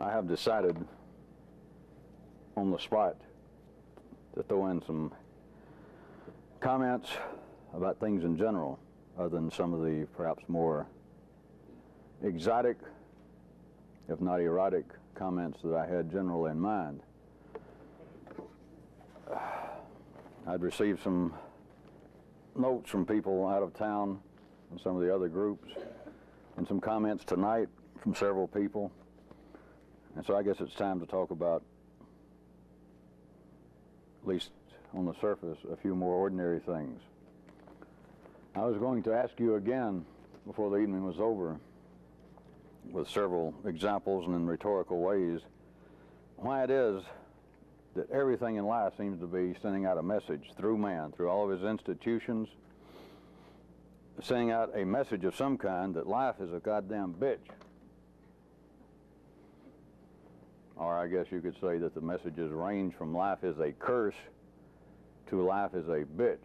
I have decided on the spot to throw in some comments about things in general, other than some of the perhaps more exotic, if not erotic, comments that I had generally in mind. I'd received some notes from people out of town and some of the other groups, and some comments tonight from several people. And so I guess it's time to talk about, at least on the surface, a few more ordinary things. I was going to ask you again before the evening was over, with several examples and in rhetorical ways, why it is that everything in life seems to be sending out a message through man, through all of his institutions, sending out a message of some kind that life is a goddamn bitch. Or I guess you could say that the messages range from life is a curse to life is a bitch.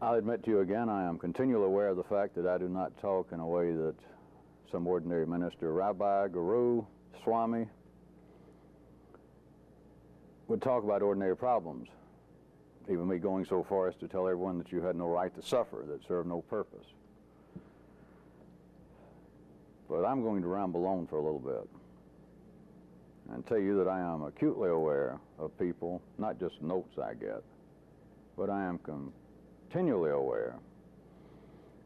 I'll admit to you again, I am continually aware of the fact that I do not talk in a way that some ordinary minister, rabbi, guru, swami would talk about ordinary problems. Even me going so far as to tell everyone that you had no right to suffer, that served no purpose. But I'm going to ramble on for a little bit and tell you that I am acutely aware of people, not just notes I get, but I am continually aware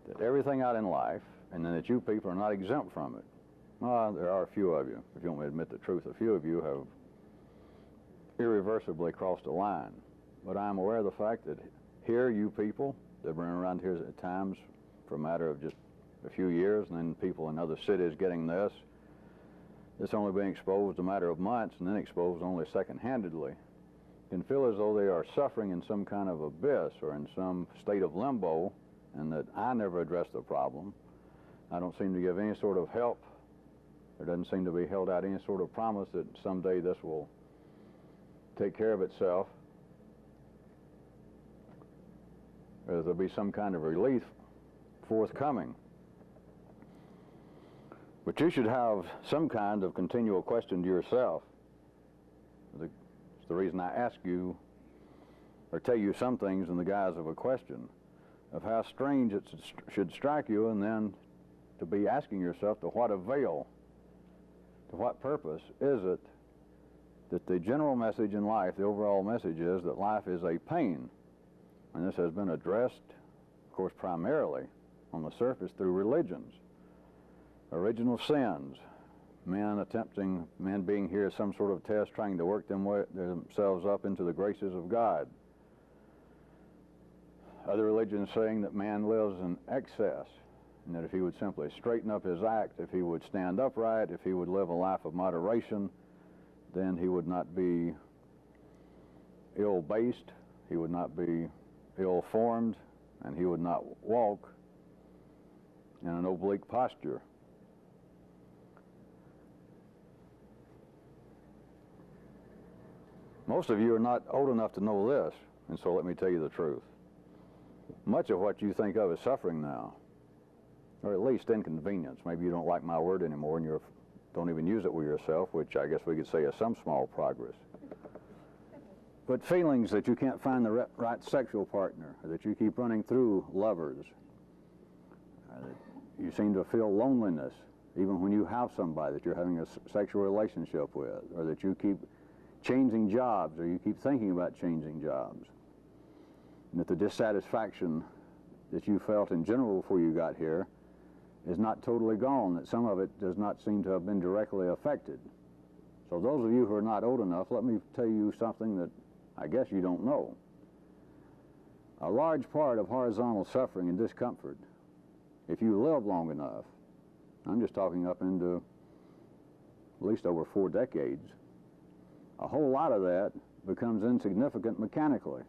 that everything out in life, and then that you people are not exempt from it. Well, there are a few of you, if you want me to admit the truth, a few of you have irreversibly crossed a line. But I'm aware of the fact that here, you people that have been around here at times for a matter of just a few years, and then people in other cities getting this, it's only being exposed a matter of months and then exposed only second-handedly, can feel as though they are suffering in some kind of abyss or in some state of limbo, and that I never addressed the problem. I don't seem to give any sort of help. There doesn't seem to be held out any sort of promise that someday this will take care of itself. There'll be some kind of relief forthcoming. But you should have some kind of continual question to yourself. It's the reason I ask you, or tell you some things in the guise of a question, of how strange it should strike you, and then to be asking yourself, to what avail, to what purpose is it that the general message in life, the overall message is that life is a pain. And this has been addressed, of course, primarily on the surface through religions. Original sins, men being here as some sort of test, trying to work themselves up into the graces of God. Other religions saying that man lives in excess, and that if he would simply straighten up his act, if he would stand upright, if he would live a life of moderation, then he would not be ill-based, he would not be ill-formed, and he would not walk in an oblique posture. Most of you are not old enough to know this, and so let me tell you the truth. Much of what you think of as suffering now, or at least inconvenience, maybe you don't like my word anymore and you don't even use it with yourself, which I guess we could say is some small progress. But feelings that you can't find the right sexual partner, or that you keep running through lovers, that you seem to feel loneliness even when you have somebody that you're having a sexual relationship with, or that you keep changing jobs, or you keep thinking about changing jobs, and that the dissatisfaction that you felt in general before you got here is not totally gone, that some of it does not seem to have been directly affected. So those of you who are not old enough, let me tell you something that I guess you don't know. A large part of horizontal suffering and discomfort, if you live long enough, I'm just talking up into at least over 4 decades, a whole lot of that becomes insignificant mechanically.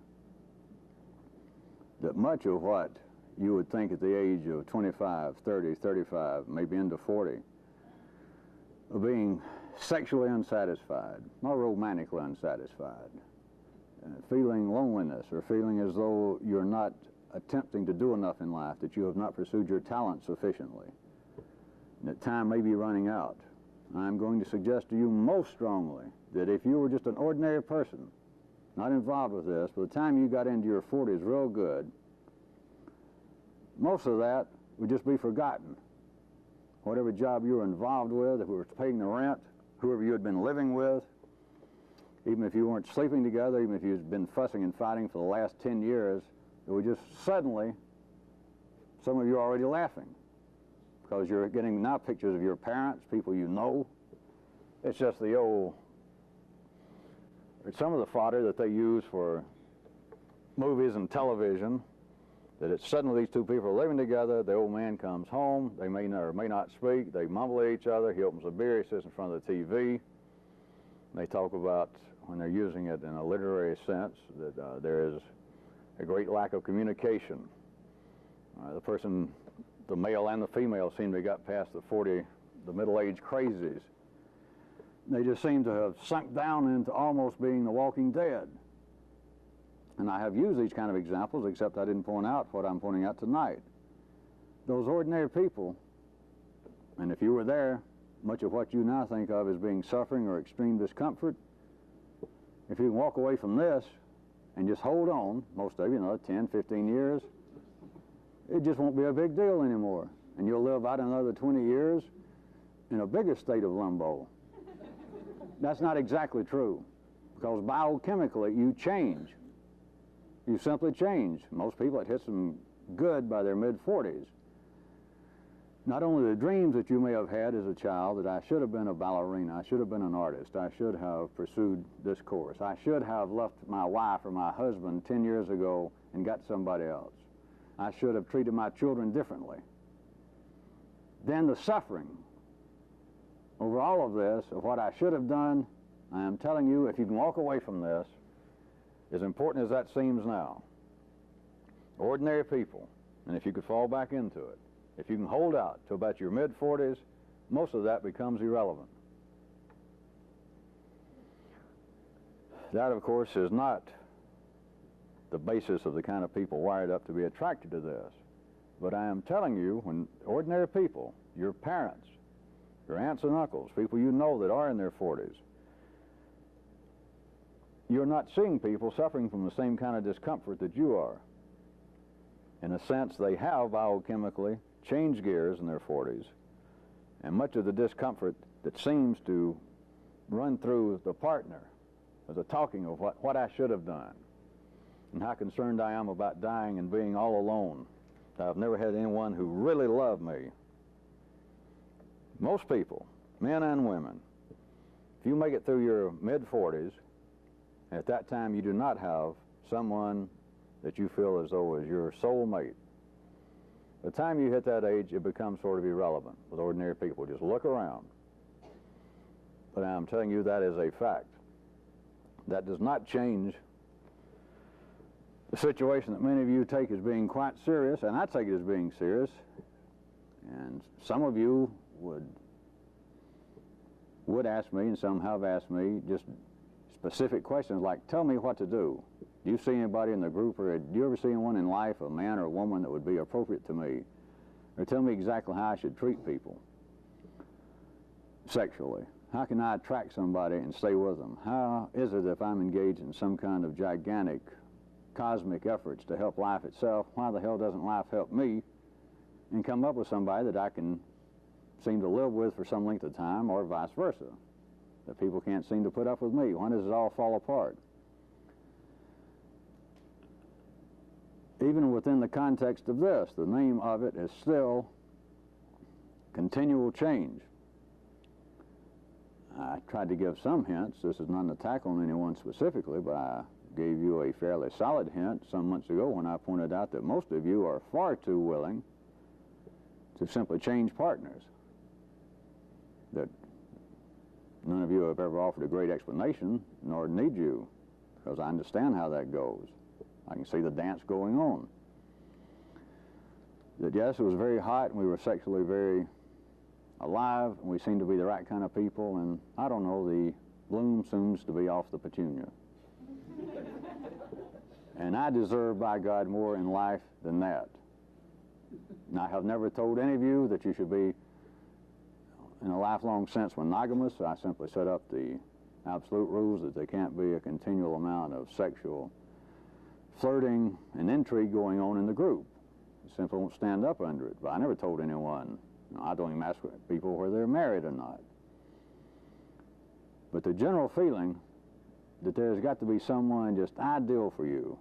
That much of what you would think at the age of 25, 30, 35, maybe into 40, of being sexually unsatisfied, or romantically unsatisfied, feeling loneliness, or feeling as though you're not attempting to do enough in life, that you have not pursued your talent sufficiently, and that time may be running out. I'm going to suggest to you most strongly that if you were just an ordinary person, not involved with this, by the time you got into your 40s real good, most of that would just be forgotten. Whatever job you were involved with, if we were paying the rent, whoever you had been living with, even if you weren't sleeping together, even if you'd been fussing and fighting for the last 10 years, it would just suddenly, some of you are already laughing because you're getting now pictures of your parents, people you know. It's just the old, it's some of the fodder that they use for movies and television, that it's suddenly these two people are living together, the old man comes home, they may not or may not speak, they mumble at each other, he opens a beer, he sits in front of the TV, they talk about, when they're using it in a literary sense, that there is a great lack of communication. The male and the female seem to have got past the middle-age crazies. They just seem to have sunk down into almost being the walking dead. And I have used these kind of examples, except I didn't point out what I'm pointing out tonight. Those ordinary people, and if you were there, much of what you now think of as being suffering or extreme discomfort, if you can walk away from this and just hold on, most of you, 10, 15 years, it just won't be a big deal anymore. And you'll live out another 20 years in a bigger state of limbo. That's not exactly true, because biochemically you change. You simply change. Most people, it hits them good by their mid-40s. Not only the dreams that you may have had as a child, that I should have been a ballerina, I should have been an artist, I should have pursued this course, I should have left my wife or my husband 10 years ago and got somebody else, I should have treated my children differently. Then the suffering over all of this, of what I should have done, I am telling you, if you can walk away from this, as important as that seems now, ordinary people, and if you could fall back into it, if you can hold out to about your mid-40s, most of that becomes irrelevant. That, of course, is not the basis of the kind of people wired up to be attracted to this. But I am telling you, when ordinary people, your parents, your aunts and uncles, people you know that are in their 40s, you're not seeing people suffering from the same kind of discomfort that you are. In a sense, they have biochemically changed gears in their 40s, and much of the discomfort that seems to run through the partner is a talking of what I should have done, and how concerned I am about dying and being all alone. I've never had anyone who really loved me. Most people, men and women, if you make it through your mid-40s, at that time you do not have someone that you feel as though is your soul mate. By the time you hit that age, it becomes sort of irrelevant with ordinary people. Just look around. But I'm telling you, that is a fact. That does not change the situation that many of you take as being quite serious, and I take it as being serious. And some of you would ask me, and some have asked me, just specific questions like, tell me what to do. Do you see anybody in the group, or do you ever see anyone in life, a man or a woman, that would be appropriate to me? Or tell me exactly how I should treat people sexually. How can I attract somebody and stay with them? How is it if I'm engaged in some kind of gigantic cosmic efforts to help life itself, why the hell doesn't life help me and come up with somebody that I can seem to live with for some length of time, or vice versa, that people can't seem to put up with me? When does it all fall apart? Even within the context of this, the name of it is still continual change. I tried to give some hints. This is not an attack on anyone specifically, but I gave you a fairly solid hint some months ago when I pointed out that most of you are far too willing to simply change partners. That none of you have ever offered a great explanation, nor need you, because I understand how that goes. I can see the dance going on. That yes, it was very hot, and we were sexually very alive, and we seemed to be the right kind of people, and I don't know, the bloom seems to be off the petunia. And I deserve, by God, more in life than that. And I have never told any of you that you should be in a lifelong sense monogamous. I simply set up the absolute rules that there can't be a continual amount of sexual flirting and intrigue going on in the group. I simply won't stand up under it. But I never told anyone, I don't even ask people whether they're married or not. But the general feeling that there's got to be someone just ideal for you,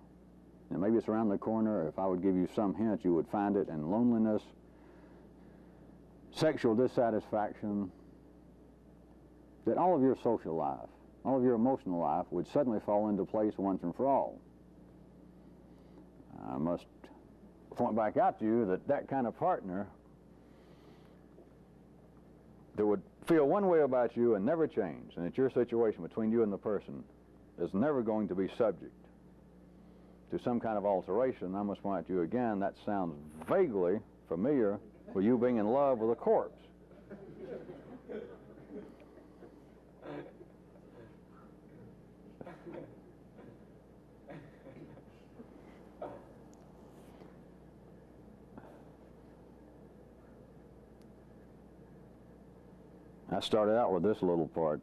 and maybe it's around the corner. If I would give you some hint, you would find it in loneliness, sexual dissatisfaction, that all of your social life, all of your emotional life would suddenly fall into place once and for all. I must point back out to you that that kind of partner that would feel one way about you and never change, and that your situation between you and the person is never going to be subject to some kind of alteration. I must point out to you again, that sounds vaguely familiar with you being in love with a corpse. I started out with this little part,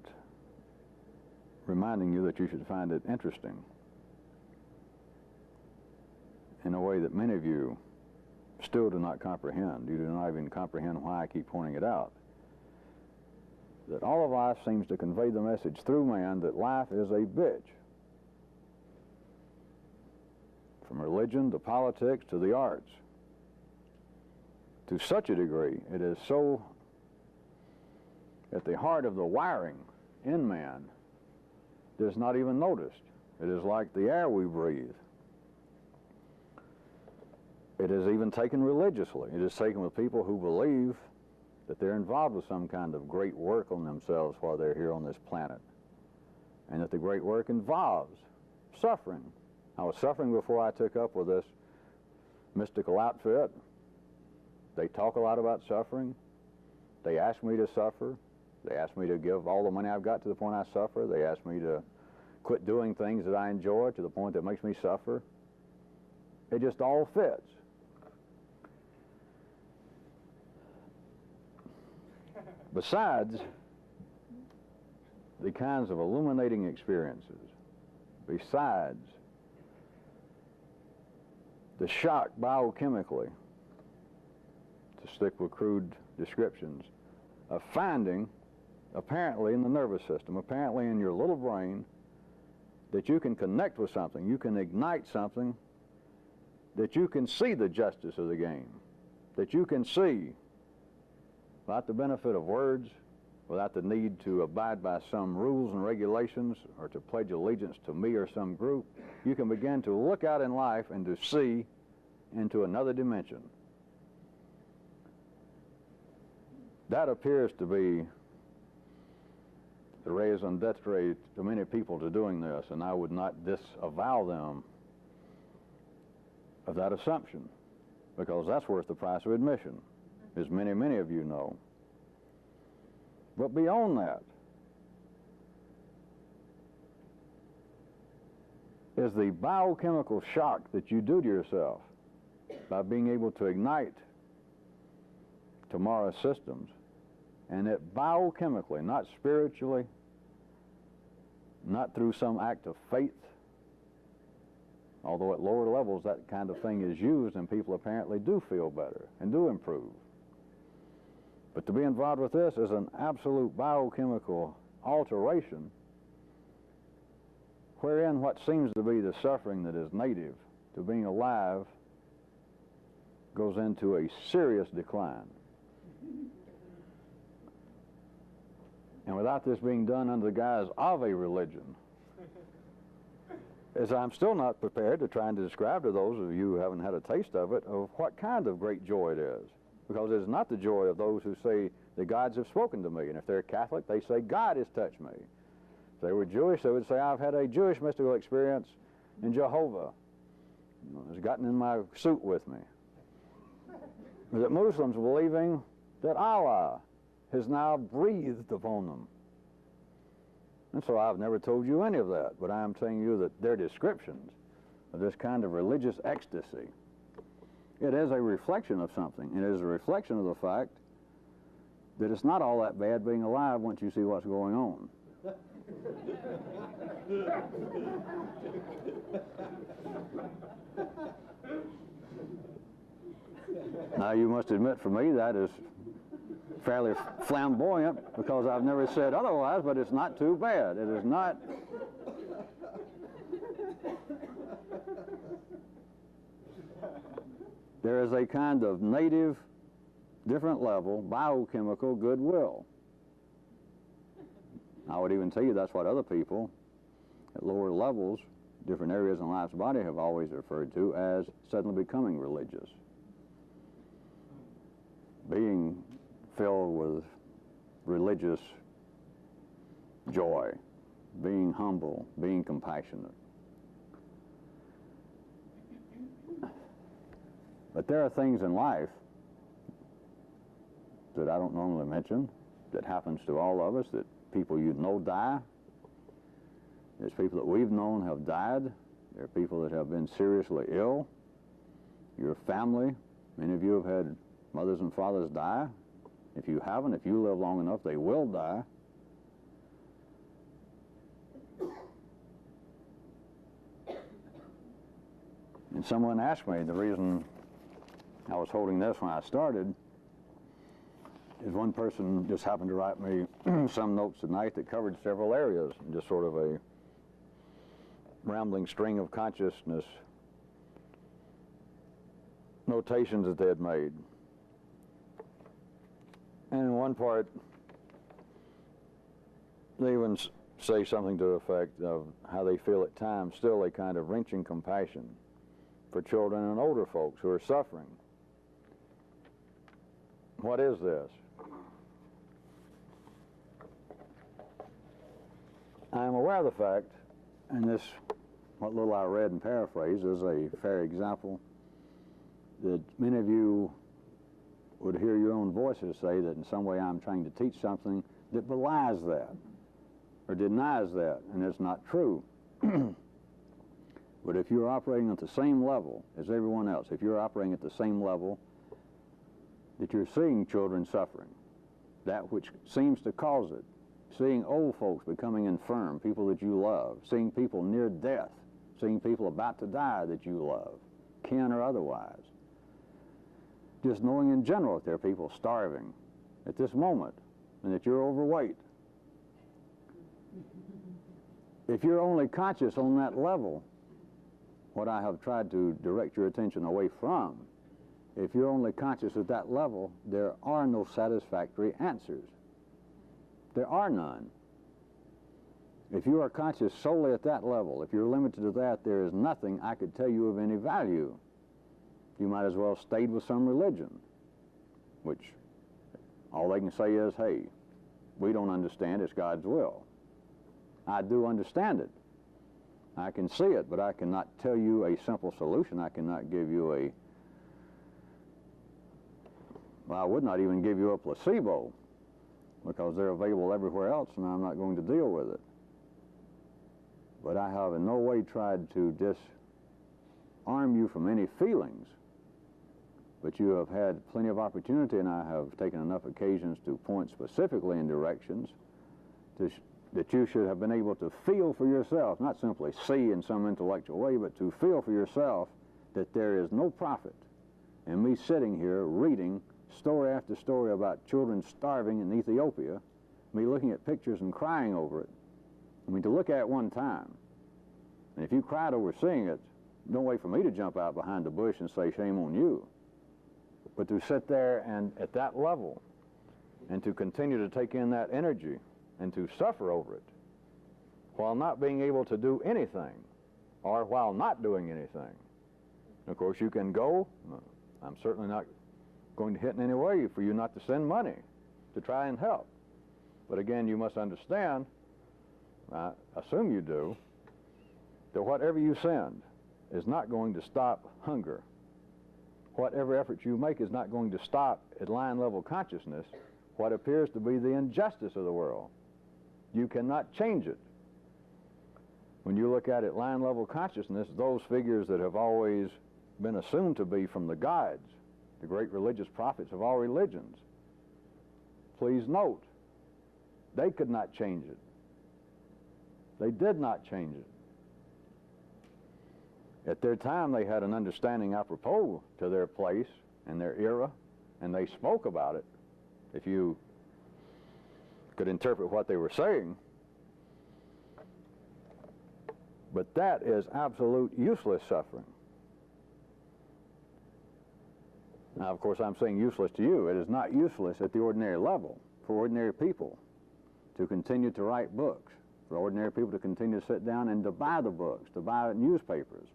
reminding you that you should find it interesting in a way that many of you still do not comprehend. You do not even comprehend why I keep pointing it out. That all of life seems to convey the message through man that life is a bitch. From religion to politics to the arts. To such a degree, it is so at the heart of the wiring in man that it's not even noticed. It is like the air we breathe. It is even taken religiously. It is taken with people who believe that they're involved with some kind of great work on themselves while they're here on this planet. And that the great work involves suffering. I was suffering before I took up with this mystical outfit. They talk a lot about suffering. They ask me to suffer. They ask me to give all the money I've got to the point I suffer. They ask me to quit doing things that I enjoy to the point that makes me suffer. It just all fits. Besides the kinds of illuminating experiences, besides the shock biochemically, to stick with crude descriptions, of finding, apparently in the nervous system, apparently in your little brain, that you can connect with something, you can ignite something, that you can see the justice of the game, that you can see, without the benefit of words, without the need to abide by some rules and regulations or to pledge allegiance to me or some group, you can begin to look out in life and to see into another dimension. That appears to be the raison d'etre to many people to doing this, and I would not disavow them of that assumption, because that's worth the price of admission, as many, many of you know. But beyond that is the biochemical shock that you do to yourself by being able to ignite tomorrow's systems, and it biochemically, not spiritually, not through some act of faith, although at lower levels that kind of thing is used and people apparently do feel better and do improve. But to be involved with this is an absolute biochemical alteration wherein what seems to be the suffering that is native to being alive goes into a serious decline. And without this being done under the guise of a religion, as I'm still not prepared to try and describe to those of you who haven't had a taste of it, of what kind of great joy it is. Because it is not the joy of those who say the gods have spoken to me. And if they're Catholic, they say God has touched me. If they were Jewish, they would say I've had a Jewish mystical experience in Jehovah. Has gotten in my suit with me. That Muslims believing that Allah has now breathed upon them. And so I've never told you any of that, but I am telling you that their descriptions of this kind of religious ecstasy, it is a reflection of something. It is a reflection of the fact that it's not all that bad being alive once you see what's going on. Now, you must admit, for me, that is fairly flamboyant, because I've never said otherwise, but it's not too bad. It is not. There is a kind of native, different level, biochemical goodwill. I would even tell you that's what other people at lower levels, different areas in life's body, have always referred to as suddenly becoming religious. Being filled with religious joy, being humble, being compassionate. But there are things in life that I don't normally mention, that happens to all of us, that people you know die. There's people that we've known have died. There are people that have been seriously ill. Your family, many of you have had mothers and fathers die. If you haven't, if you live long enough, they will die. And someone asked me, the reason I was holding this when I started is one person just happened to write me some notes tonight that covered several areas, just sort of a rambling string of consciousness notations that they had made. And in one part, they even say something to the effect of how they feel at times still a kind of wrenching compassion for children and older folks who are suffering. What is this? I am aware of the fact, and this, what little I read and paraphrased, is a fair example, that many of you would hear your own voices say that in some way I'm trying to teach something that belies that or denies that, and it's not true. But if you're operating at the same level as everyone else, if you're operating at the same level that you're seeing children suffering, that which seems to cause it, seeing old folks becoming infirm, people that you love, seeing people near death, seeing people about to die that you love, kin or otherwise, just knowing in general that there are people starving at this moment and that you're overweight. If you're only conscious on that level, what I have tried to direct your attention away from, if you're only conscious at that level, there are no satisfactory answers. There are none. If you are conscious solely at that level, if you're limited to that, there is nothing I could tell you of any value. You might as well have stayed with some religion, which all they can say is, hey, we don't understand, it's God's will. I do understand it. I can see it, but I cannot tell you a simple solution. I cannot give you a, well, I would not even give you a placebo, because they're available everywhere else, and I'm not going to deal with it. But I have in no way tried to disarm you from any feelings. But you have had plenty of opportunity, and I have taken enough occasions to point specifically in directions that you should have been able to feel for yourself, not simply see in some intellectual way, but to feel for yourself that there is no profit in me sitting here reading story after story about children starving in Ethiopia, me looking at pictures and crying over it. I mean, to look at it one time, and if you cried over seeing it, don't wait for me to jump out behind the bush and say, shame on you. But to sit there and at that level, and to continue to take in that energy, and to suffer over it, while not being able to do anything, or while not doing anything. Of course, you can go. I'm certainly not going to hit in any way for you not to send money to try and help. But again, you must understand, I assume you do, that whatever you send is not going to stop hunger. Whatever effort you make is not going to stop at line level consciousness what appears to be the injustice of the world. You cannot change it. When you look at it line level consciousness, those figures that have always been assumed to be from the guides, the great religious prophets of all religions, please note, they could not change it. They did not change it. At their time, they had an understanding apropos to their place and their era, and they spoke about it, if you could interpret what they were saying. But that is absolute useless suffering. Now, of course, I'm saying useless to you. It is not useless at the ordinary level for ordinary people to continue to write books, for ordinary people to continue to sit down and to buy the books, to buy newspapers.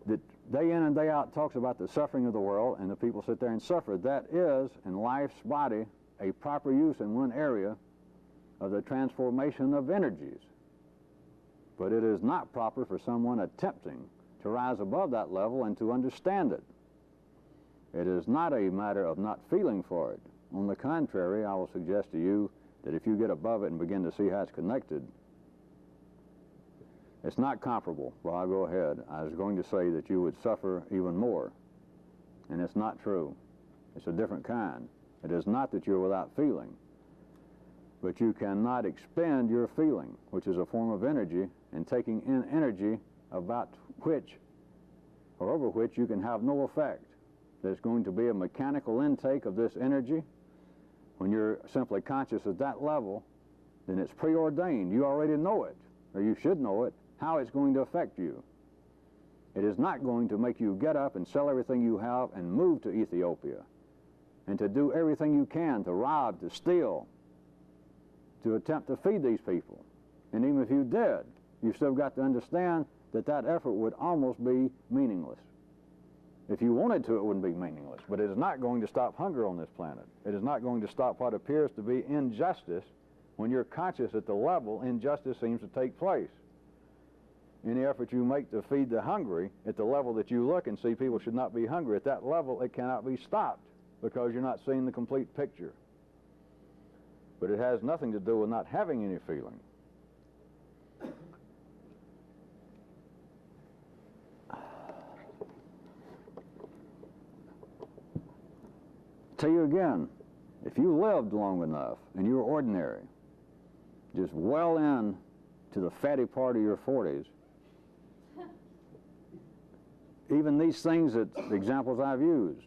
That day in and day out talks about the suffering of the world, and the people sit there and suffer. That is, in life's body, a proper use in one area of the transformation of energies. But it is not proper for someone attempting to rise above that level and to understand it. It is not a matter of not feeling for it. On the contrary, I will suggest to you that if you get above it and begin to see how it's connected, it's not comparable. Well, I'll go ahead. I was going to say that you would suffer even more, and it's not true. It's a different kind. It is not that you're without feeling, but you cannot expend your feeling, which is a form of energy, and taking in energy about which or over which you can have no effect. There's going to be a mechanical intake of this energy. When you're simply conscious at that level, then it's preordained. You already know it, or you should know it, how it's going to affect you. It is not going to make you get up and sell everything you have and move to Ethiopia and to do everything you can to rob, to steal, to attempt to feed these people. And even if you did, you've still got to understand that that effort would almost be meaningless. If you wanted to, it wouldn't be meaningless, but it is not going to stop hunger on this planet. It is not going to stop what appears to be injustice. When you're conscious at the level, injustice seems to take place. Any effort you make to feed the hungry at the level that you look and see people should not be hungry, at that level it cannot be stopped because you're not seeing the complete picture. But it has nothing to do with not having any feeling. Tell you again, if you lived long enough and you were ordinary, just well in to the fatty part of your 40s, even these things, that the examples I've used,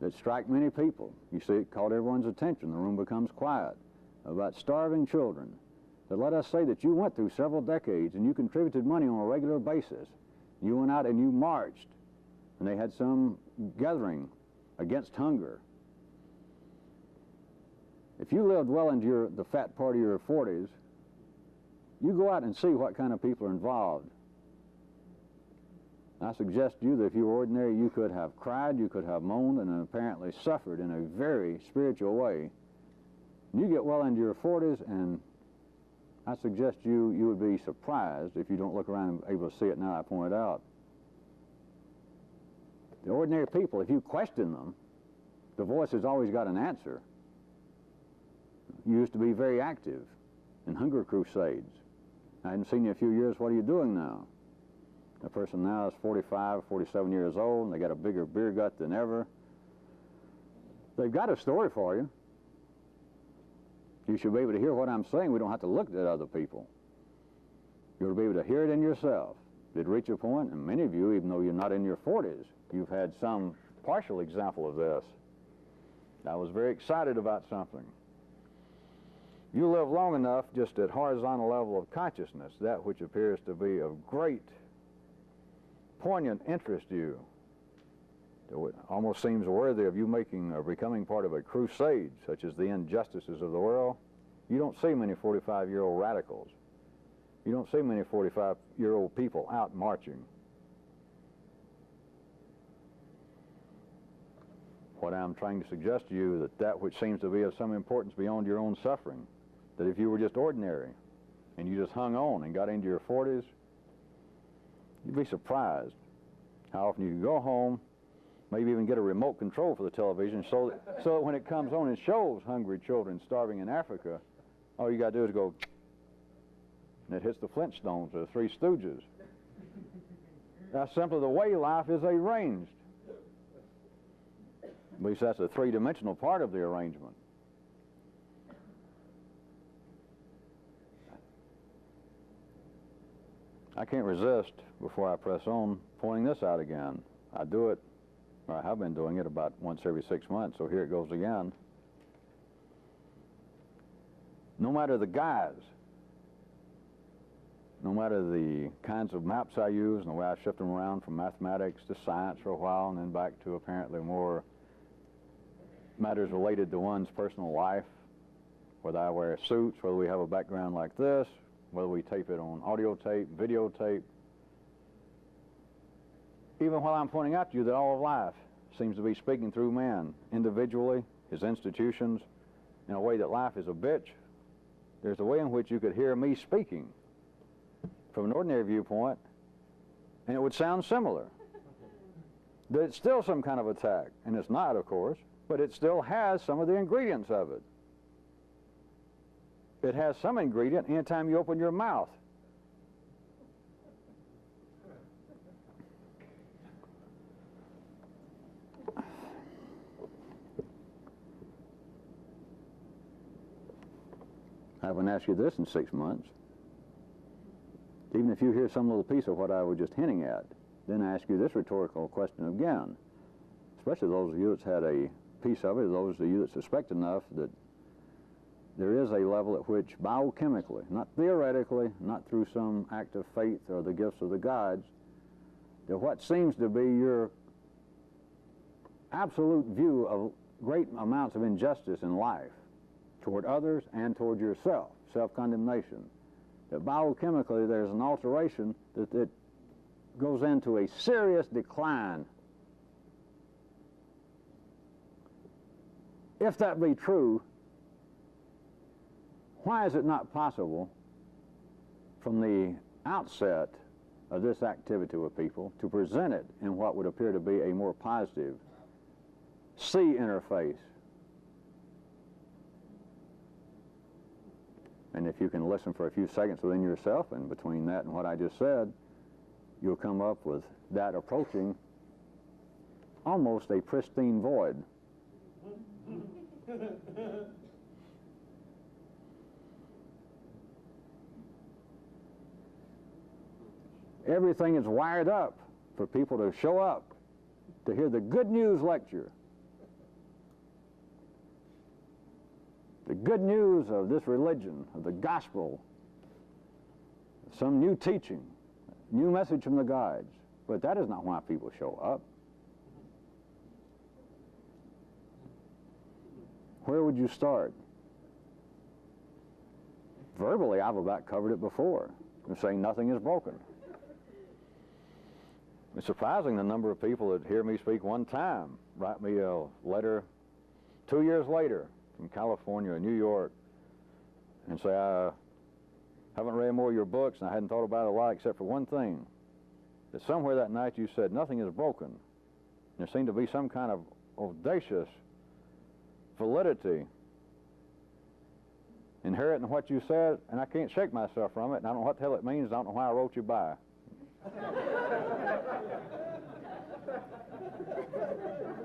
that strike many people, you see it caught everyone's attention, the room becomes quiet, about starving children, that let us say that you went through several decades and you contributed money on a regular basis. You went out and you marched, and they had some gathering against hunger. If you lived well into the fat part of your 40s, you go out and see what kind of people are involved. I suggest to you that if you were ordinary, you could have cried, you could have moaned, and apparently suffered in a very spiritual way. And you get well into your 40s, and I suggest you would be surprised if you don't look around and able to see it now I pointed out. The ordinary people, if you question them, the voice has always got an answer. You used to be very active in hunger crusades. I hadn't seen you in a few years. What are you doing now? The person now is 45, 47 years old, and they got a bigger beer gut than ever. They've got a story for you. You should be able to hear what I'm saying. We don't have to look at other people. You'll be able to hear it in yourself. Did reach a point, and many of you, even though you're not in your 40s, you've had some partial example of this. I was very excited about something. You live long enough just at horizontal level of consciousness, that which appears to be of great, poignant interest to you. It almost seems worthy of you making or becoming part of a crusade, such as the injustices of the world. You don't see many 45-year-old radicals. You don't see many 45-year-old people out marching. What I'm trying to suggest to you, that which seems to be of some importance beyond your own suffering, that if you were just ordinary and you just hung on and got into your 40s, you'd be surprised how often you could go home, maybe even get a remote control for the television so that when it comes on and shows hungry children starving in Africa, all you got to do is go, and it hits the Flintstones or the Three Stooges. That's simply the way life is arranged. At least that's a three-dimensional part of the arrangement. I can't resist, before I press on, pointing this out again. I do it, or I have been doing it about once every 6 months, so here it goes again. No matter the guise, no matter the kinds of maps I use and the way I shift them around from mathematics to science for a while and then back to apparently more matters related to one's personal life, whether I wear suits, whether we have a background like this, whether we tape it on audio tape, videotape, even while I'm pointing out to you that all of life seems to be speaking through man, individually, his institutions, in a way that life is a bitch, there's a way in which you could hear me speaking from an ordinary viewpoint, and it would sound similar. That it's still some kind of attack, and it's not, of course, but it still has some of the ingredients of it. It has some ingredient anytime you open your mouth. I haven't asked you this in 6 months. Even if you hear some little piece of what I was just hinting at, then I ask you this rhetorical question again, especially those of you that's had a piece of it, those of you that suspect enough that there is a level at which biochemically, not theoretically, not through some act of faith or the gifts of the gods, that what seems to be your absolute view of great amounts of injustice in life toward others and toward yourself, self-condemnation, that biochemically there's an alteration that goes into a serious decline. If that be true, why is it not possible from the outset of this activity with people to present it in what would appear to be a more positive C interface? And if you can listen for a few seconds within yourself, and between that and what I just said, you'll come up with that approaching almost a pristine void. Everything is wired up for people to show up to hear the good news lecture. The good news of this religion, of the gospel, some new teaching, new message from the guides. But that is not why people show up. Where would you start? Verbally, I've about covered it before. I'm saying nothing is broken. It's surprising the number of people that hear me speak one time write me a letter 2 years later from California or New York and say, I haven't read more of your books and I hadn't thought about it a lot except for one thing. That somewhere that night you said nothing is broken. And there seemed to be some kind of audacious validity inherent in what you said, and I can't shake myself from it, and I don't know what the hell it means, I don't know why I wrote you by.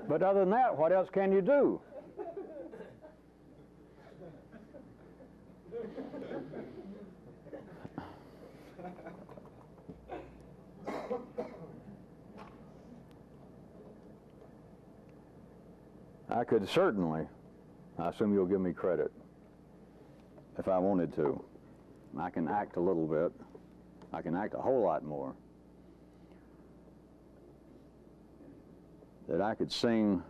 But other than that, what else can you do? I could certainly, I assume you'll give me credit, if I wanted to. I can act a little bit. I can act a whole lot more. That I could sing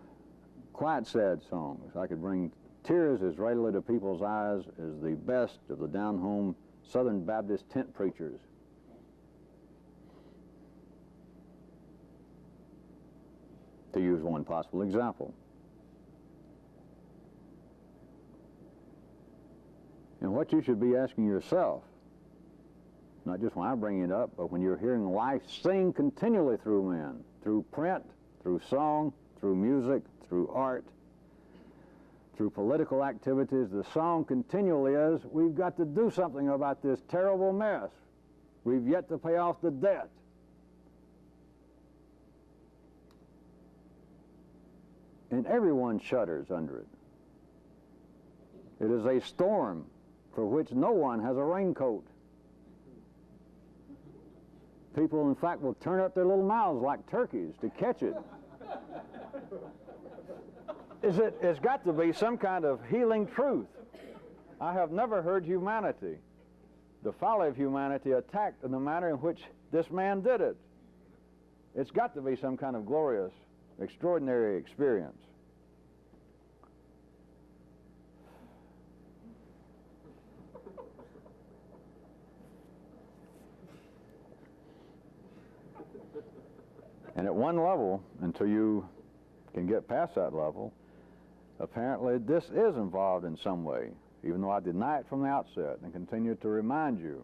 quite sad songs. I could bring tears as readily to people's eyes as the best of the down-home Southern Baptist tent preachers. To use one possible example. And what you should be asking yourself, not just when I bring it up, but when you're hearing life sing continually through men, through print, through song, through music, through art, through political activities, the song continually is, we've got to do something about this terrible mess. We've yet to pay off the debt. And everyone shudders under it. It is a storm for which no one has a raincoat. People, in fact, will turn up their little mouths like turkeys to catch it. It's got to be some kind of healing truth. I have never heard humanity, the folly of humanity, attacked in the manner in which this man did it. It's got to be some kind of glorious, extraordinary experience. And at one level, until you can get past that level, apparently this is involved in some way, even though I deny it from the outset and continue to remind you.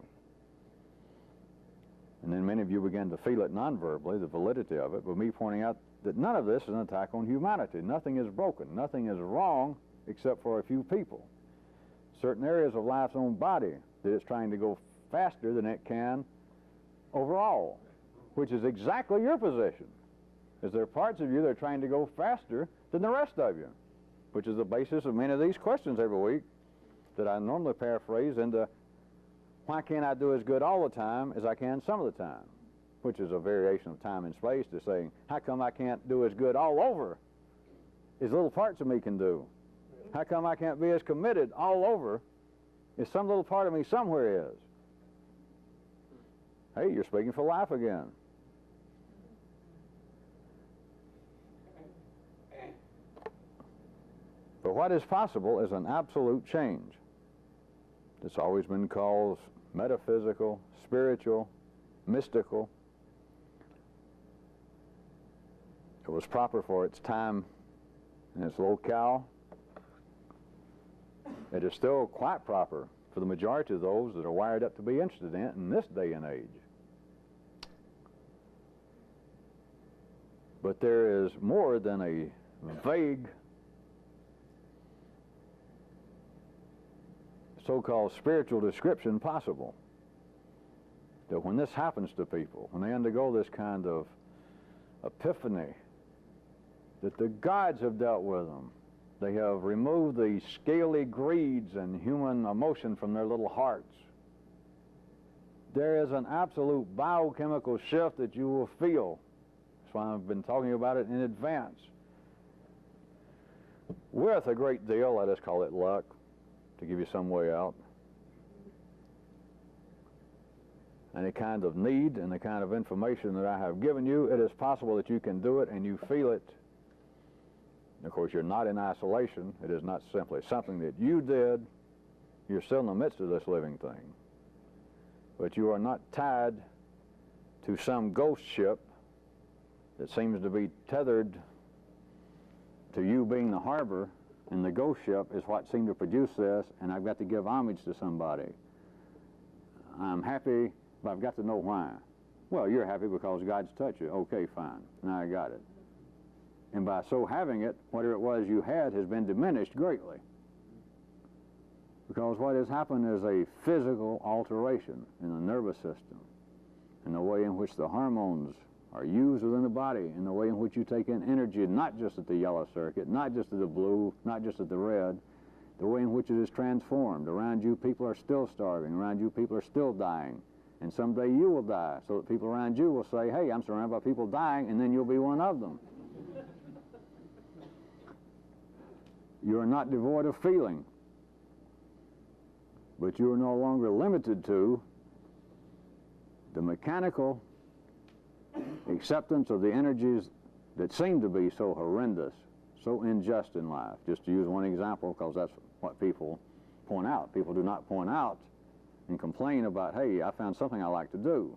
And then many of you begin to feel it non-verbally, the validity of it, but me pointing out that none of this is an attack on humanity. Nothing is broken. Nothing is wrong except for a few people. Certain areas of life's own body that it's trying to go faster than it can overall, which is exactly your position. Is there are parts of you that are trying to go faster than the rest of you, which is the basis of many of these questions every week that I normally paraphrase into, why can't I do as good all the time as I can some of the time? Which is a variation of time and space to saying, how come I can't do as good all over as little parts of me can do? How come I can't be as committed all over as some little part of me somewhere is? Hey, you're speaking for life again. But what is possible is an absolute change. It's always been called metaphysical, spiritual, mystical. It was proper for its time and its locale. It is still quite proper for the majority of those that are wired up to be interested in this day and age. But there is more than a vague so-called spiritual description possible. That when this happens to people, when they undergo this kind of epiphany, that the gods have dealt with them. They have removed the scaly greeds and human emotion from their little hearts. There is an absolute biochemical shift that you will feel. That's why I've been talking about it in advance. With a great deal, let us call it luck, to give you some way out, and the kind of need and the kind of information that I have given you, it is possible that you can do it and you feel it. And of course, you're not in isolation. It is not simply something that you did. You're still in the midst of this living thing. But you are not tied to some ghost ship that seems to be tethered to you being the harbor, and the ghost ship is what seemed to produce this, and I've got to give homage to somebody. I'm happy, but I've got to know why. Well, you're happy because God's touched you. Okay, fine. Now I got it. And by so having it, whatever it was you had has been diminished greatly. Because what has happened is a physical alteration in the nervous system, in the way in which the hormones are used within the body, in the way in which you take in energy, not just at the yellow circuit, not just at the blue, not just at the red, the way in which it is transformed. Around you, people are still starving. Around you, people are still dying. And someday you will die, so that people around you will say, hey, I'm surrounded by people dying, and then you'll be one of them. You are not devoid of feeling, but you are no longer limited to the mechanical acceptance of the energies that seem to be so horrendous, so unjust in life. Just to use one example, because that's what people point out. People do not point out and complain about, hey, I found something I like to do.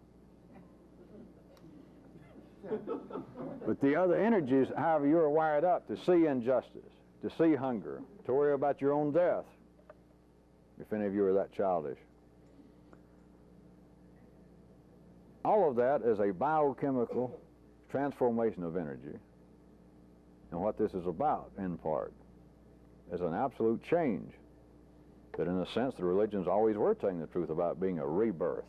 But the other energies, however, you are wired up to see injustice, to see hunger, to worry about your own death, if any of you are that childish. All of that is a biochemical transformation of energy. And what this is about, in part, is an absolute change. That in a sense, the religions always were telling the truth about being a rebirth.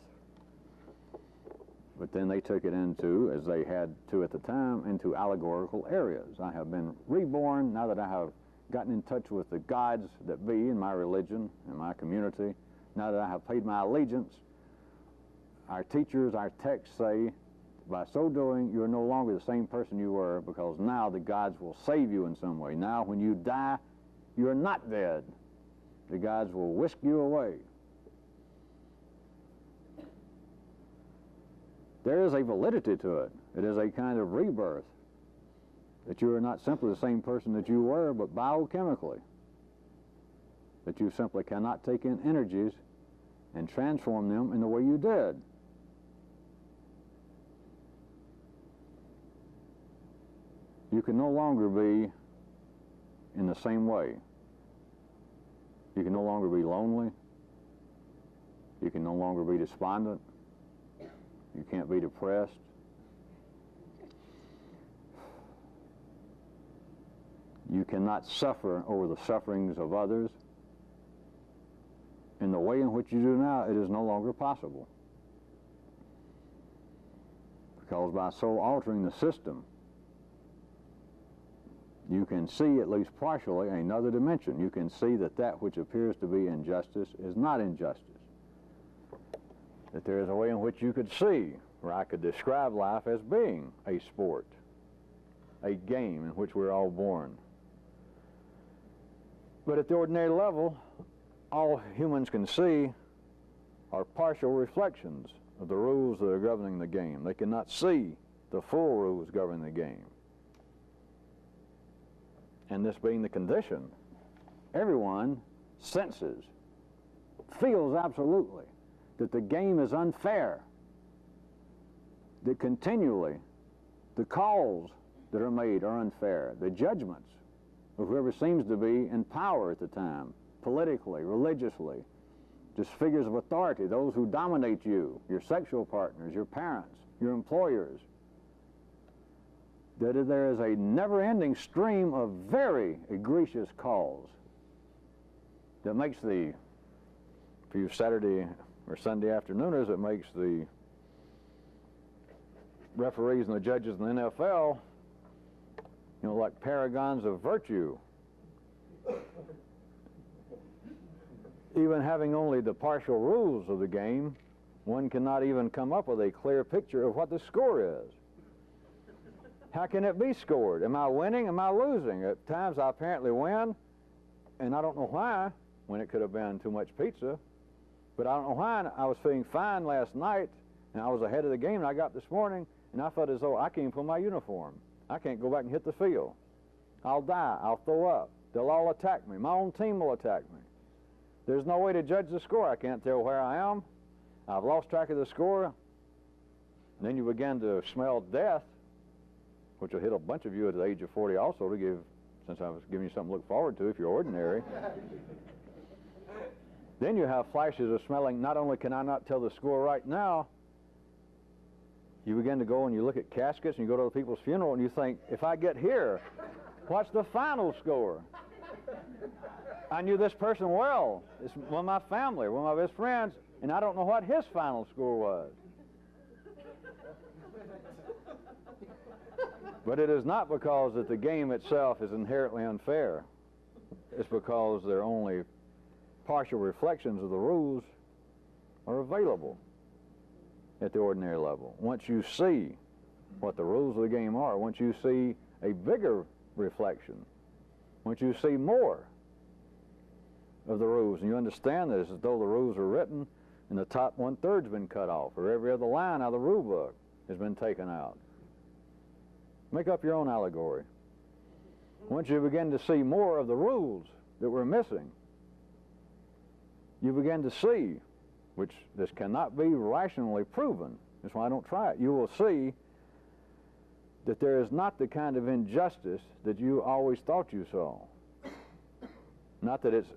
But then they took it into, as they had to at the time, into allegorical areas. I have been reborn now that I have gotten in touch with the gods that be in my religion, in my community, now that I have paid my allegiance. our teachers, our texts say, by so doing, you're no longer the same person you were, because now the gods will save you in some way. Now when you die, you're not dead. The gods will whisk you away. There is a validity to it. It is a kind of rebirth, that you are not simply the same person that you were, but biochemically, that you simply cannot take in energies and transform them in the way you did. You can no longer be in the same way. You can no longer be lonely. You can no longer be despondent. You can't be depressed. You cannot suffer over the sufferings of others. In the way in which you do now, it is no longer possible. Because by so altering the system, you can see, at least partially, another dimension. You can see that that which appears to be injustice is not injustice. That there is a way in which you could see, or I could describe life as being a sport, a game in which we're all born. But at the ordinary level, all humans can see are partial reflections of the rules that are governing the game. They cannot see the full rules governing the game. And this being the condition, everyone senses, feels absolutely that the game is unfair, that continually the calls that are made are unfair, the judgments of whoever seems to be in power at the time, politically, religiously, just figures of authority, those who dominate you, your sexual partners, your parents, your employers, that there is a never-ending stream of very egregious calls that makes the, for you Saturday or Sunday afternooners, it makes the referees and the judges in the NFL, you know, like paragons of virtue. Even having only the partial rules of the game, one cannot even come up with a clear picture of what the score is. How can it be scored? Am I winning? Am I losing? At times I apparently win, and I don't know why, when it could have been too much pizza, but I don't know why. I was feeling fine last night, and I was ahead of the game, and I got this morning, and I felt as though I can't even put my uniform. I can't go back and hit the field. I'll die. I'll throw up. They'll all attack me. My own team will attack me. There's no way to judge the score. I can't tell where I am. I've lost track of the score. And then you begin to smell death, which will hit a bunch of you at the age of 40 also, to give, since I was giving you something to look forward to if you're ordinary. Then you have flashes of smelling, not only can I not tell the score right now, you begin to go and you look at caskets and you go to other people's funeral and you think, if I get here, what's the final score? I knew this person well. It's one of my family, one of my best friends, and I don't know what his final score was. But it is not because that the game itself is inherently unfair. It's because they're only partial reflections of the rules are available at the ordinary level. Once you see what the rules of the game are, once you see a bigger reflection, once you see more of the rules, and you understand that it's as though the rules are written and the top 1/3's been cut off, or every other line out of the rule book has been taken out. Make up your own allegory. Once you begin to see more of the rules that we're missing, you begin to see, which this cannot be rationally proven, that's why I don't try it, you will see that there is not the kind of injustice that you always thought you saw. Not that it's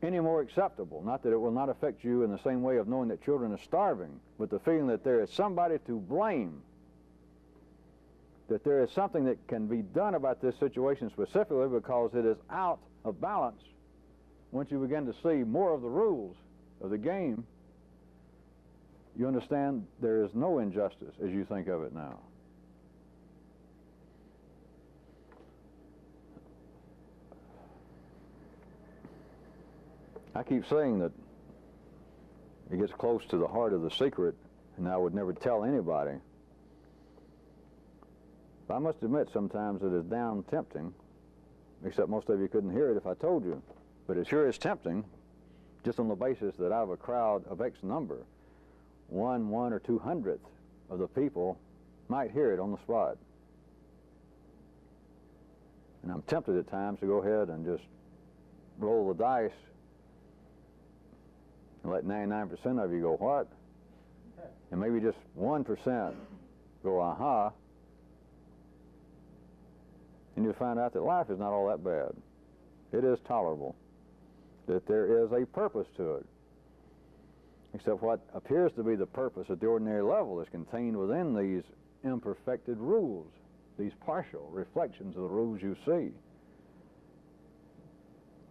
any more acceptable, not that it will not affect you in the same way of knowing that children are starving, but the feeling that there is somebody to blame, that there is something that can be done about this situation specifically because it is out of balance. Once you begin to see more of the rules of the game, you understand there is no injustice as you think of it now. I keep saying that it gets close to the heart of the secret and I would never tell anybody. But I must admit sometimes it is damn tempting, except most of you couldn't hear it if I told you. But it sure is tempting, just on the basis that out of a crowd of X number, one or 200th of the people might hear it on the spot. And I'm tempted at times to go ahead and just roll the dice and let 99% of you go, what? And maybe just 1% go, aha. And you'll find out that life is not all that bad. It is tolerable. That there is a purpose to it. Except what appears to be the purpose at the ordinary level is contained within these imperfected rules, these partial reflections of the rules you see,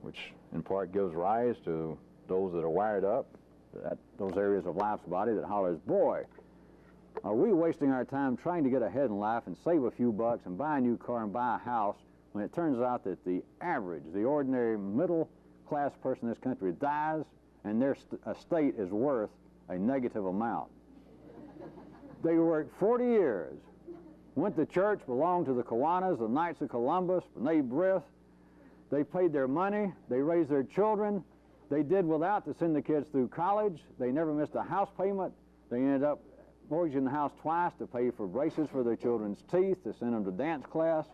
which in part gives rise to those that are wired up, those areas of life's body that hollers, boy, are we wasting our time trying to get ahead in life and save a few bucks and buy a new car and buy a house, when it turns out that the average, the ordinary middle-class person in this country dies and their estate is worth a negative amount. They worked 40 years, went to church, belonged to the Kiwanis, the Knights of Columbus, B'nai B'rith. They paid their money, they raised their children, they did without to send the kids through college, they never missed a house payment, they ended up mortgaging the house twice to pay for braces for their children's teeth, to send them to dance class,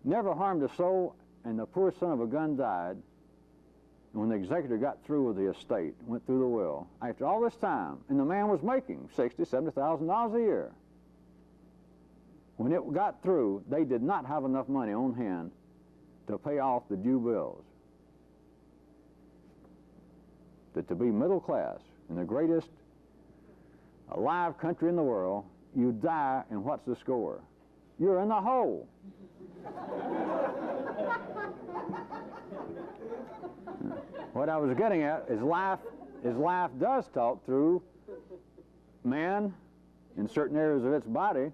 never harmed a soul, and the poor son of a gun died. And when the executor got through with the estate, went through the will, after all this time, and the man was making $60,000, $70,000 a year. When it got through, they did not have enough money on hand to pay off the due bills. That to be middle class in the greatest alive country in the world, you die, and what's the score? You're in the hole. What I was getting at is life does talk through man in certain areas of its body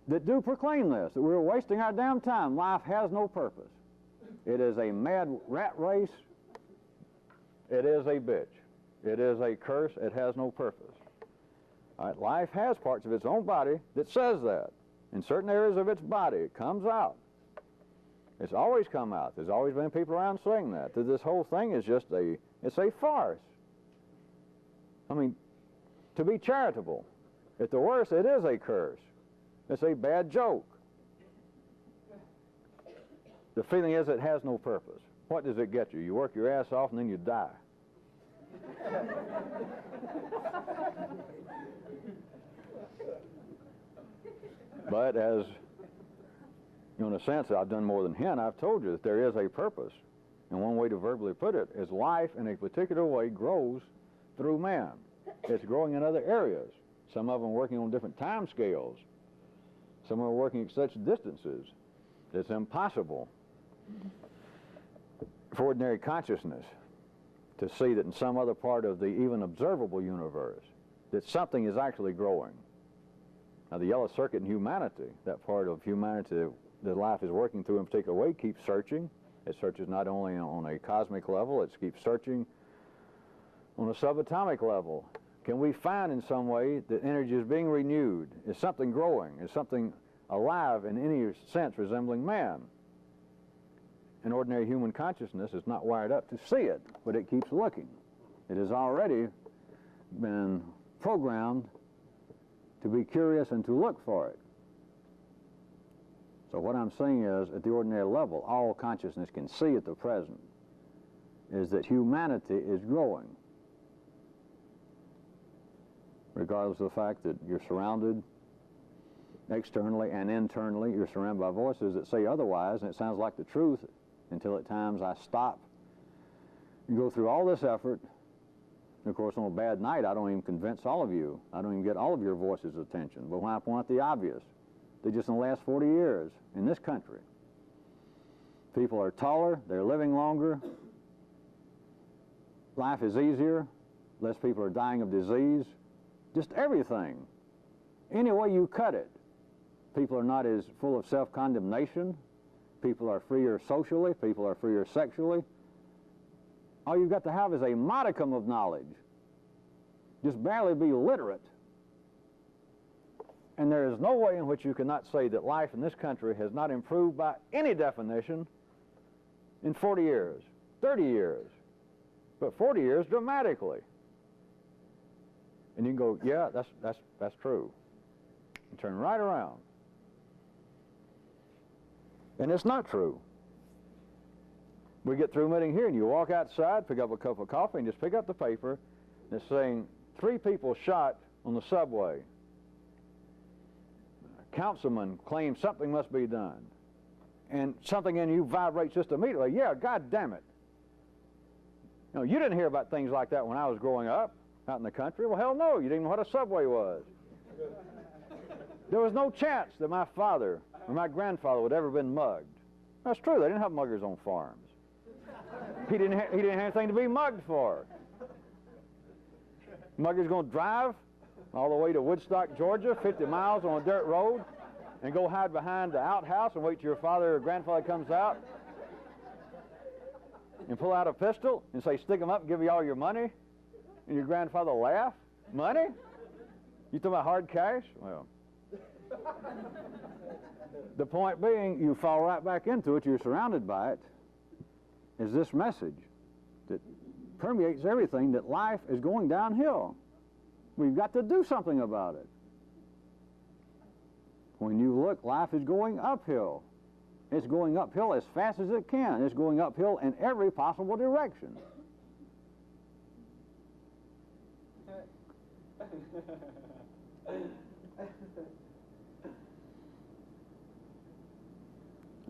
that do proclaim this, that we're wasting our damn time. Life has no purpose. It is a mad rat race. It is a bitch. It is a curse. It has no purpose. All right, life has parts of its own body that says that. In certain areas of its body, it comes out. It's always come out. There's always been people around saying that this whole thing is just it's a farce. I mean, to be charitable, at the worst, it is a curse. It's a bad joke. The feeling is it has no purpose. What does it get you? You work your ass off and then you die. But as, in a sense, I've done more than hint, I've told you that there is a purpose. And one way to verbally put it is life in a particular way grows through man. It's growing in other areas. Some of them working on different time scales. Some are working at such distances that it's impossible for ordinary consciousness to see that in some other part of the even observable universe that something is actually growing. Now, the yellow circuit in humanity, that part of humanity that life is working through in a particular way, keeps searching. It searches not only on a cosmic level, it keeps searching on a subatomic level. Can we find in some way that energy is being renewed? Is something growing? Is something alive in any sense resembling man? An ordinary human consciousness is not wired up to see it, but it keeps looking. It has already been programmed to be curious and to look for it. So what I'm saying is, at the ordinary level, all consciousness can see at the present is that humanity is growing. Regardless of the fact that you're surrounded externally and internally, you're surrounded by voices that say otherwise, and it sounds like the truth until at times I stop. You go through all this effort, and of course on a bad night I don't even convince all of you. I don't even get all of your voices' attention. But when I point out the obvious, that just in the last 40 years in this country, people are taller, they're living longer, life is easier, less people are dying of disease, just everything. Any way you cut it, people are not as full of self-condemnation, people are freer socially, people are freer sexually. All you've got to have is a modicum of knowledge. Just barely be literate, And there is no way in which you cannot say that life in this country has not improved by any definition in 40 years, 30 years, but 40 years dramatically. And you can go, yeah, that's true. And turn right around. And it's not true. We get through meeting here, and you walk outside, pick up a cup of coffee, and just pick up the paper, and it's saying 3 people shot on the subway. Councilman claims something must be done. And something in you vibrates just immediately. Yeah, God damn it. You know, you didn't hear about things like that when I was growing up out in the country. Well, hell no, you didn't know what a subway was. There was no chance that my father or my grandfather would ever have been mugged. That's true, they didn't have muggers on farms. He didn't have anything to be mugged for. Mugger's going to drive all the way to Woodstock, Georgia, 50 miles on a dirt road, and go hide behind the outhouse and wait till your father or grandfather comes out and pull out a pistol and say, stick 'em up and give you all your money, and your grandfather laugh? Money? You talking about hard cash? Well, the point being, you fall right back into it, you're surrounded by it, is this message that permeates everything, that life is going downhill. We've got to do something about it. When you look, life is going uphill. It's going uphill as fast as it can. It's going uphill in every possible direction.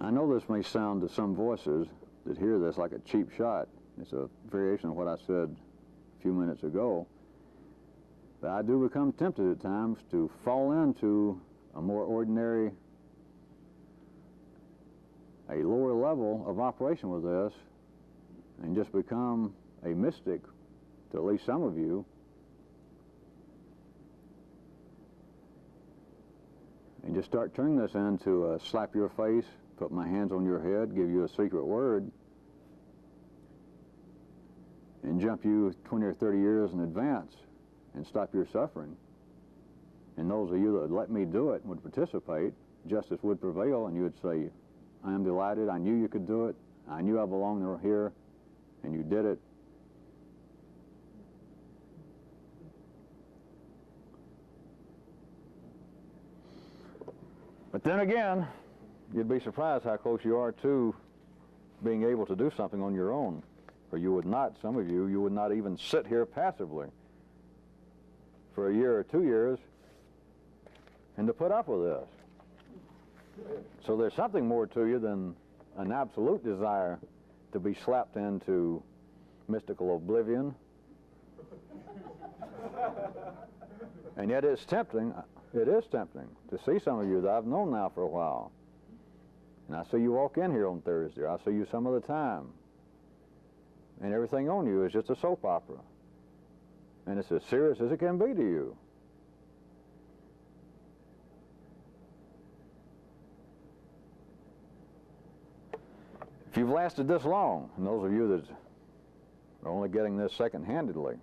I know this may sound to some voices that hear this like a cheap shot. It's a variation of what I said a few minutes ago. But I do become tempted at times to fall into a more ordinary, a lower level of operation with this, and just become a mystic to at least some of you. And just start turning this into a slap your face, put my hands on your head, give you a secret word, and jump you 20 or 30 years in advance and stop your suffering. And those of you that would let me do it and would participate, justice would prevail, and you would say, I am delighted, I knew you could do it, I knew I belonged here, and you did it. But then again, you'd be surprised how close you are to being able to do something on your own. For you would not, some of you, you would not even sit here passively for a year or 2 years and to put up with this. So there's something more to you than an absolute desire to be slapped into mystical oblivion. And yet it's tempting, it is tempting to see some of you that I've known now for a while. And I see you walk in here on Thursday, or I see you some other time. And everything on you is just a soap opera. And it's as serious as it can be to you. If you've lasted this long, and those of you that are only getting this second-handedly,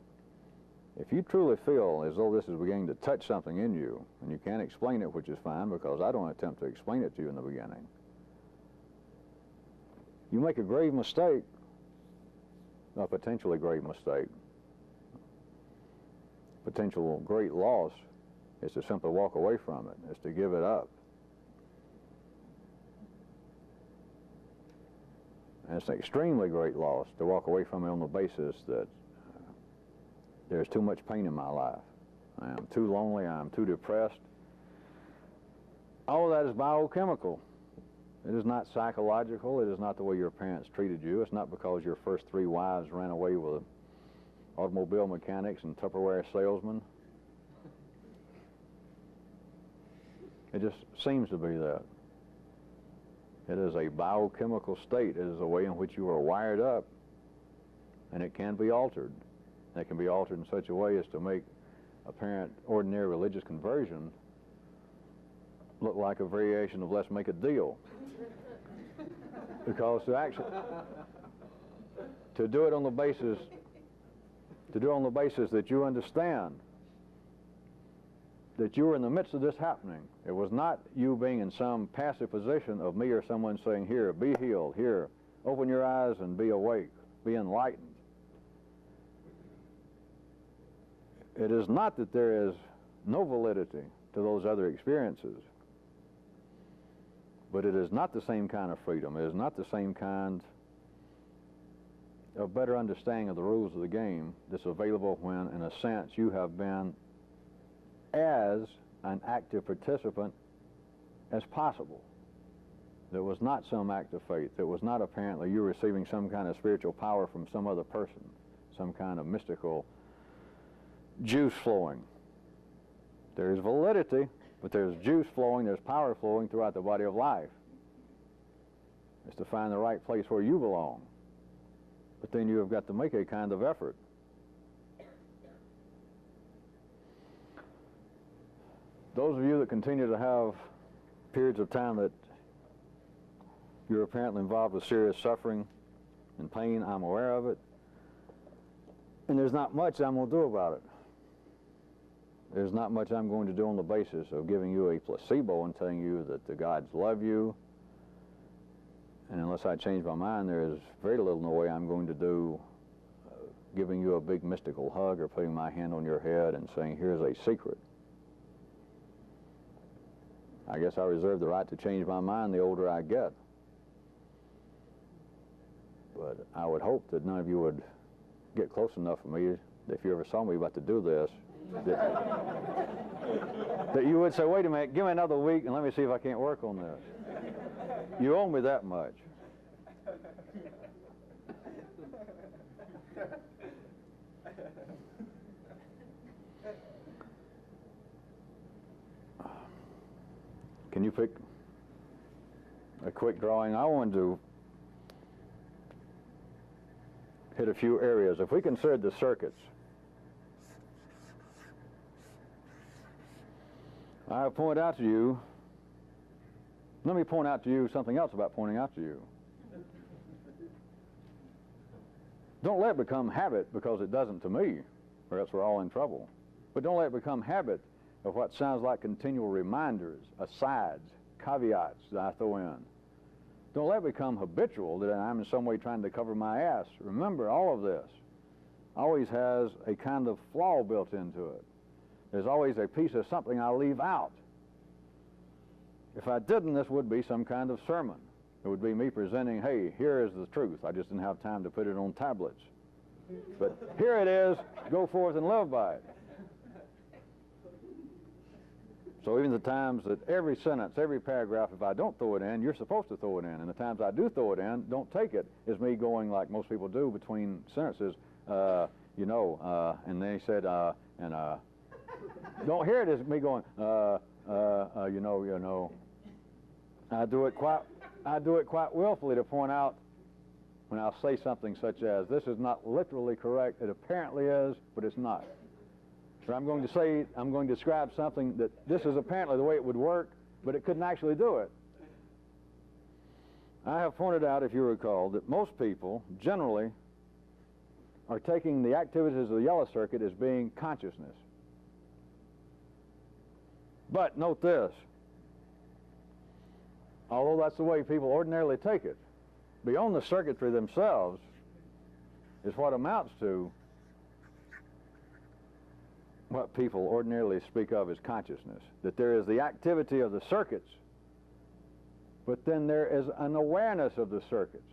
if you truly feel as though this is beginning to touch something in you, and you can't explain it, which is fine, because I don't attempt to explain it to you in the beginning, you make a grave mistake, a potentially grave mistake. Potential great loss is to simply walk away from it, is to give it up. And it's an extremely great loss to walk away from it on the basis that there's too much pain in my life. I am too lonely, I am too depressed. All of that is biochemical. It is not psychological. It is not the way your parents treated you. It's not because your first 3 wives ran away with automobile mechanics and Tupperware salesmen. It just seems to be that. It is a biochemical state. It is a way in which you are wired up, and it can be altered. It can be altered in such a way as to make apparent ordinary religious conversion look like a variation of let's make a deal. Because to do it on the basis that you understand that you were in the midst of this happening. It was not you being in some passive position of me or someone saying, here, be healed, here, open your eyes and be awake, be enlightened. It is not that there is no validity to those other experiences, but it is not the same kind of freedom. It is not the same kind of better understanding of the rules of the game that's available when, in a sense, you have been as an active participant as possible. There was not some act of faith. It was not apparently you receiving some kind of spiritual power from some other person, some kind of mystical juice flowing. There is validity, but there's juice flowing, there's power flowing throughout the body of life. It's to find the right place where you belong. But then you have got to make a kind of effort. Those of you that continue to have periods of time that you're apparently involved with serious suffering and pain, I'm aware of it. And there's not much I'm going to do about it. There's not much I'm going to do on the basis of giving you a placebo and telling you that the gods love you. And unless I change my mind, there is very little in the way I'm going to do giving you a big mystical hug or putting my hand on your head and saying, here's a secret. I guess I reserve the right to change my mind the older I get. But I would hope that none of you would get close enough for me, if you ever saw me about to do this, that you would say, wait a minute, give me another week and let me see if I can't work on this. You owe me that much. Can you pick a quick drawing? I wanted to hit a few areas. If we considered the circuits, I have pointed out to you, let me point out to you something else about pointing out to you. Don't let it become habit, because it doesn't to me, or else we're all in trouble. But don't let it become habit of what sounds like continual reminders, asides, caveats that I throw in. Don't let it become habitual that I'm in some way trying to cover my ass. Remember, all of this always has a kind of flaw built into it. There's always a piece of something I leave out. If I didn't, this would be some kind of sermon. It would be me presenting, hey, here is the truth. I just didn't have time to put it on tablets. But here it is, go forth and live by it. So even the times that every sentence, every paragraph, if I don't throw it in, you're supposed to throw it in. And the times I do throw it in, don't take it as me going like most people do between sentences, and they said, don't hear it as me going, I do it quite willfully to point out when I'll say something such as, this is not literally correct, it apparently is, but it's not. So I'm going to describe something that this is apparently the way it would work, but it couldn't actually do it. I have pointed out, if you recall, that most people generally are taking the activities of the yellow circuit as being consciousness. But note this, although that's the way people ordinarily take it, beyond the circuitry themselves is what amounts to what people ordinarily speak of as consciousness. That there is the activity of the circuits, but then there is an awareness of the circuits.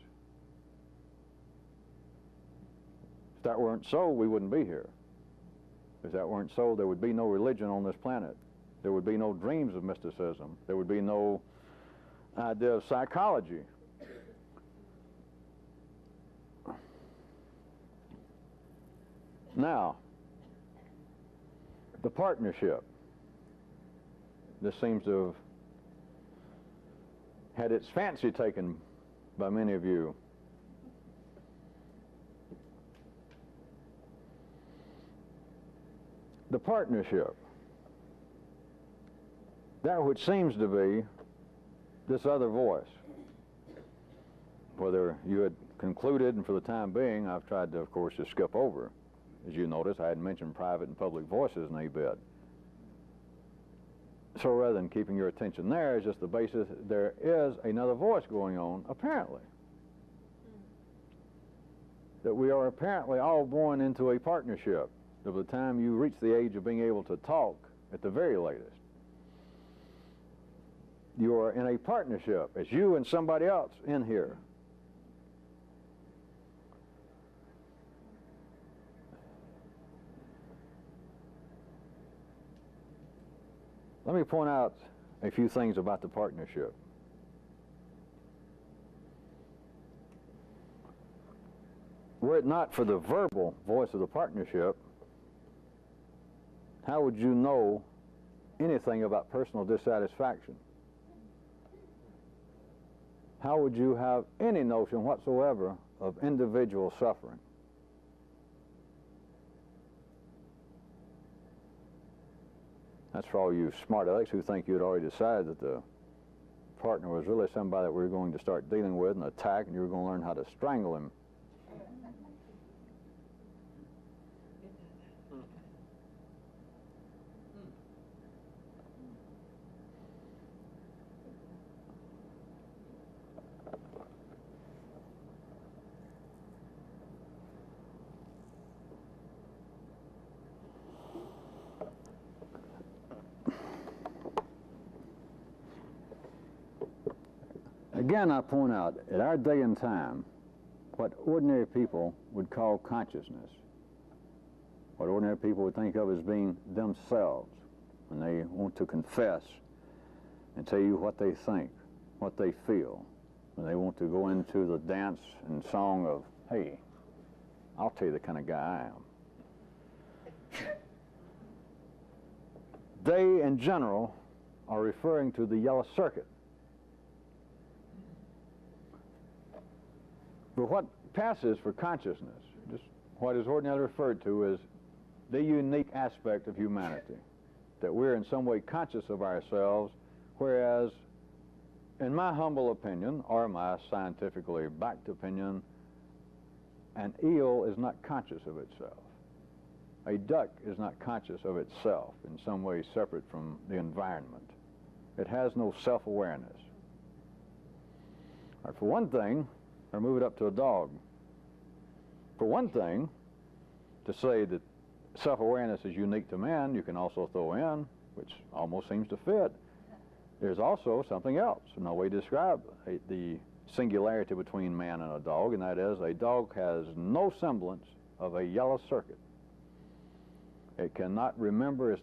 If that weren't so, we wouldn't be here. If that weren't so, there would be no religion on this planet. There would be no dreams of mysticism. There would be no idea of psychology. Now, the partnership. This seems to have had its fancy taken by many of you. The partnership. That which seems to be this other voice. Whether you had concluded, and for the time being, I've tried to, of course, to skip over. As you notice, I hadn't mentioned private and public voices in a bit. So rather than keeping your attention there, it's just the basis, there is another voice going on, apparently. That we are apparently all born into a partnership. By the time you reach the age of being able to talk, at the very latest, you are in a partnership. It's you and somebody else in here. Let me point out a few things about the partnership. Were it not for the verbal voice of the partnership, how would you know anything about personal dissatisfaction? How would you have any notion whatsoever of individual suffering? That's for all you smart alecks who think you had already decided that the partner was really somebody that we were going to start dealing with and attack, and you were going to learn how to strangle him. Again, I point out, at our day and time, what ordinary people would call consciousness, what ordinary people would think of as being themselves, when they want to confess and tell you what they think, what they feel, when they want to go into the dance and song of, hey, I'll tell you the kind of guy I am. They, in general, are referring to the yellow circuit. But what passes for consciousness, just what is ordinarily referred to as the unique aspect of humanity, that we're in some way conscious of ourselves, whereas, in my humble opinion, or my scientifically backed opinion, an eel is not conscious of itself. A duck is not conscious of itself in some way separate from the environment. It has no self-awareness. For one thing, or move it up to a dog. For one thing, to say that self-awareness is unique to man, you can also throw in, which almost seems to fit, there's also something else, another way to describe the singularity between man and a dog, and that is a dog has no semblance of a yellow circuit. It cannot remember,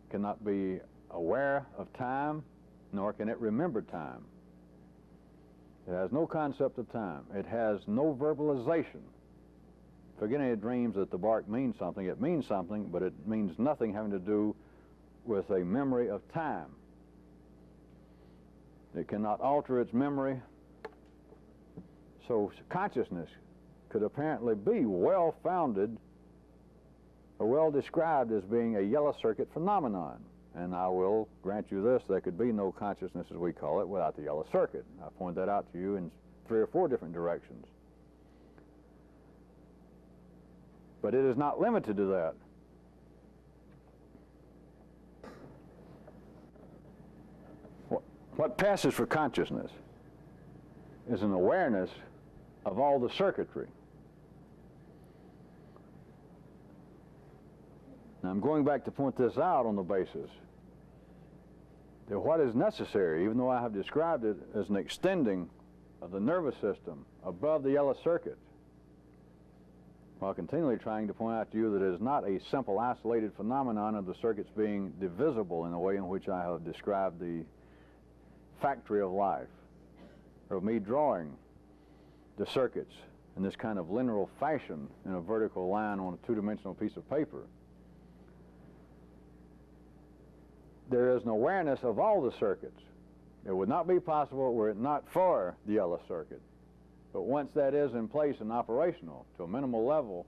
cannot be aware of time, nor can it remember time. It has no concept of time. It has no verbalization. Forget any dreams that the bark means something. It means something, but it means nothing having to do with a memory of time. It cannot alter its memory. So consciousness could apparently be well-founded or well-described as being a yellow circuit phenomenon. And I will grant you this, there could be no consciousness, as we call it, without the yellow circuit. I point that out to you in 3 or 4 different directions. But it is not limited to that. What passes for consciousness is an awareness of all the circuitry. Now, I'm going back to point this out on the basis that what is necessary, even though I have described it as an extending of the nervous system above the yellow circuit, while continually trying to point out to you that it is not a simple isolated phenomenon of the circuits being divisible in the way in which I have described the factory of life, or of me drawing the circuits in this kind of linear fashion in a vertical line on a 2-dimensional piece of paper. There is an awareness of all the circuits. It would not be possible were it not for the yellow circuit. But once that is in place and operational to a minimal level,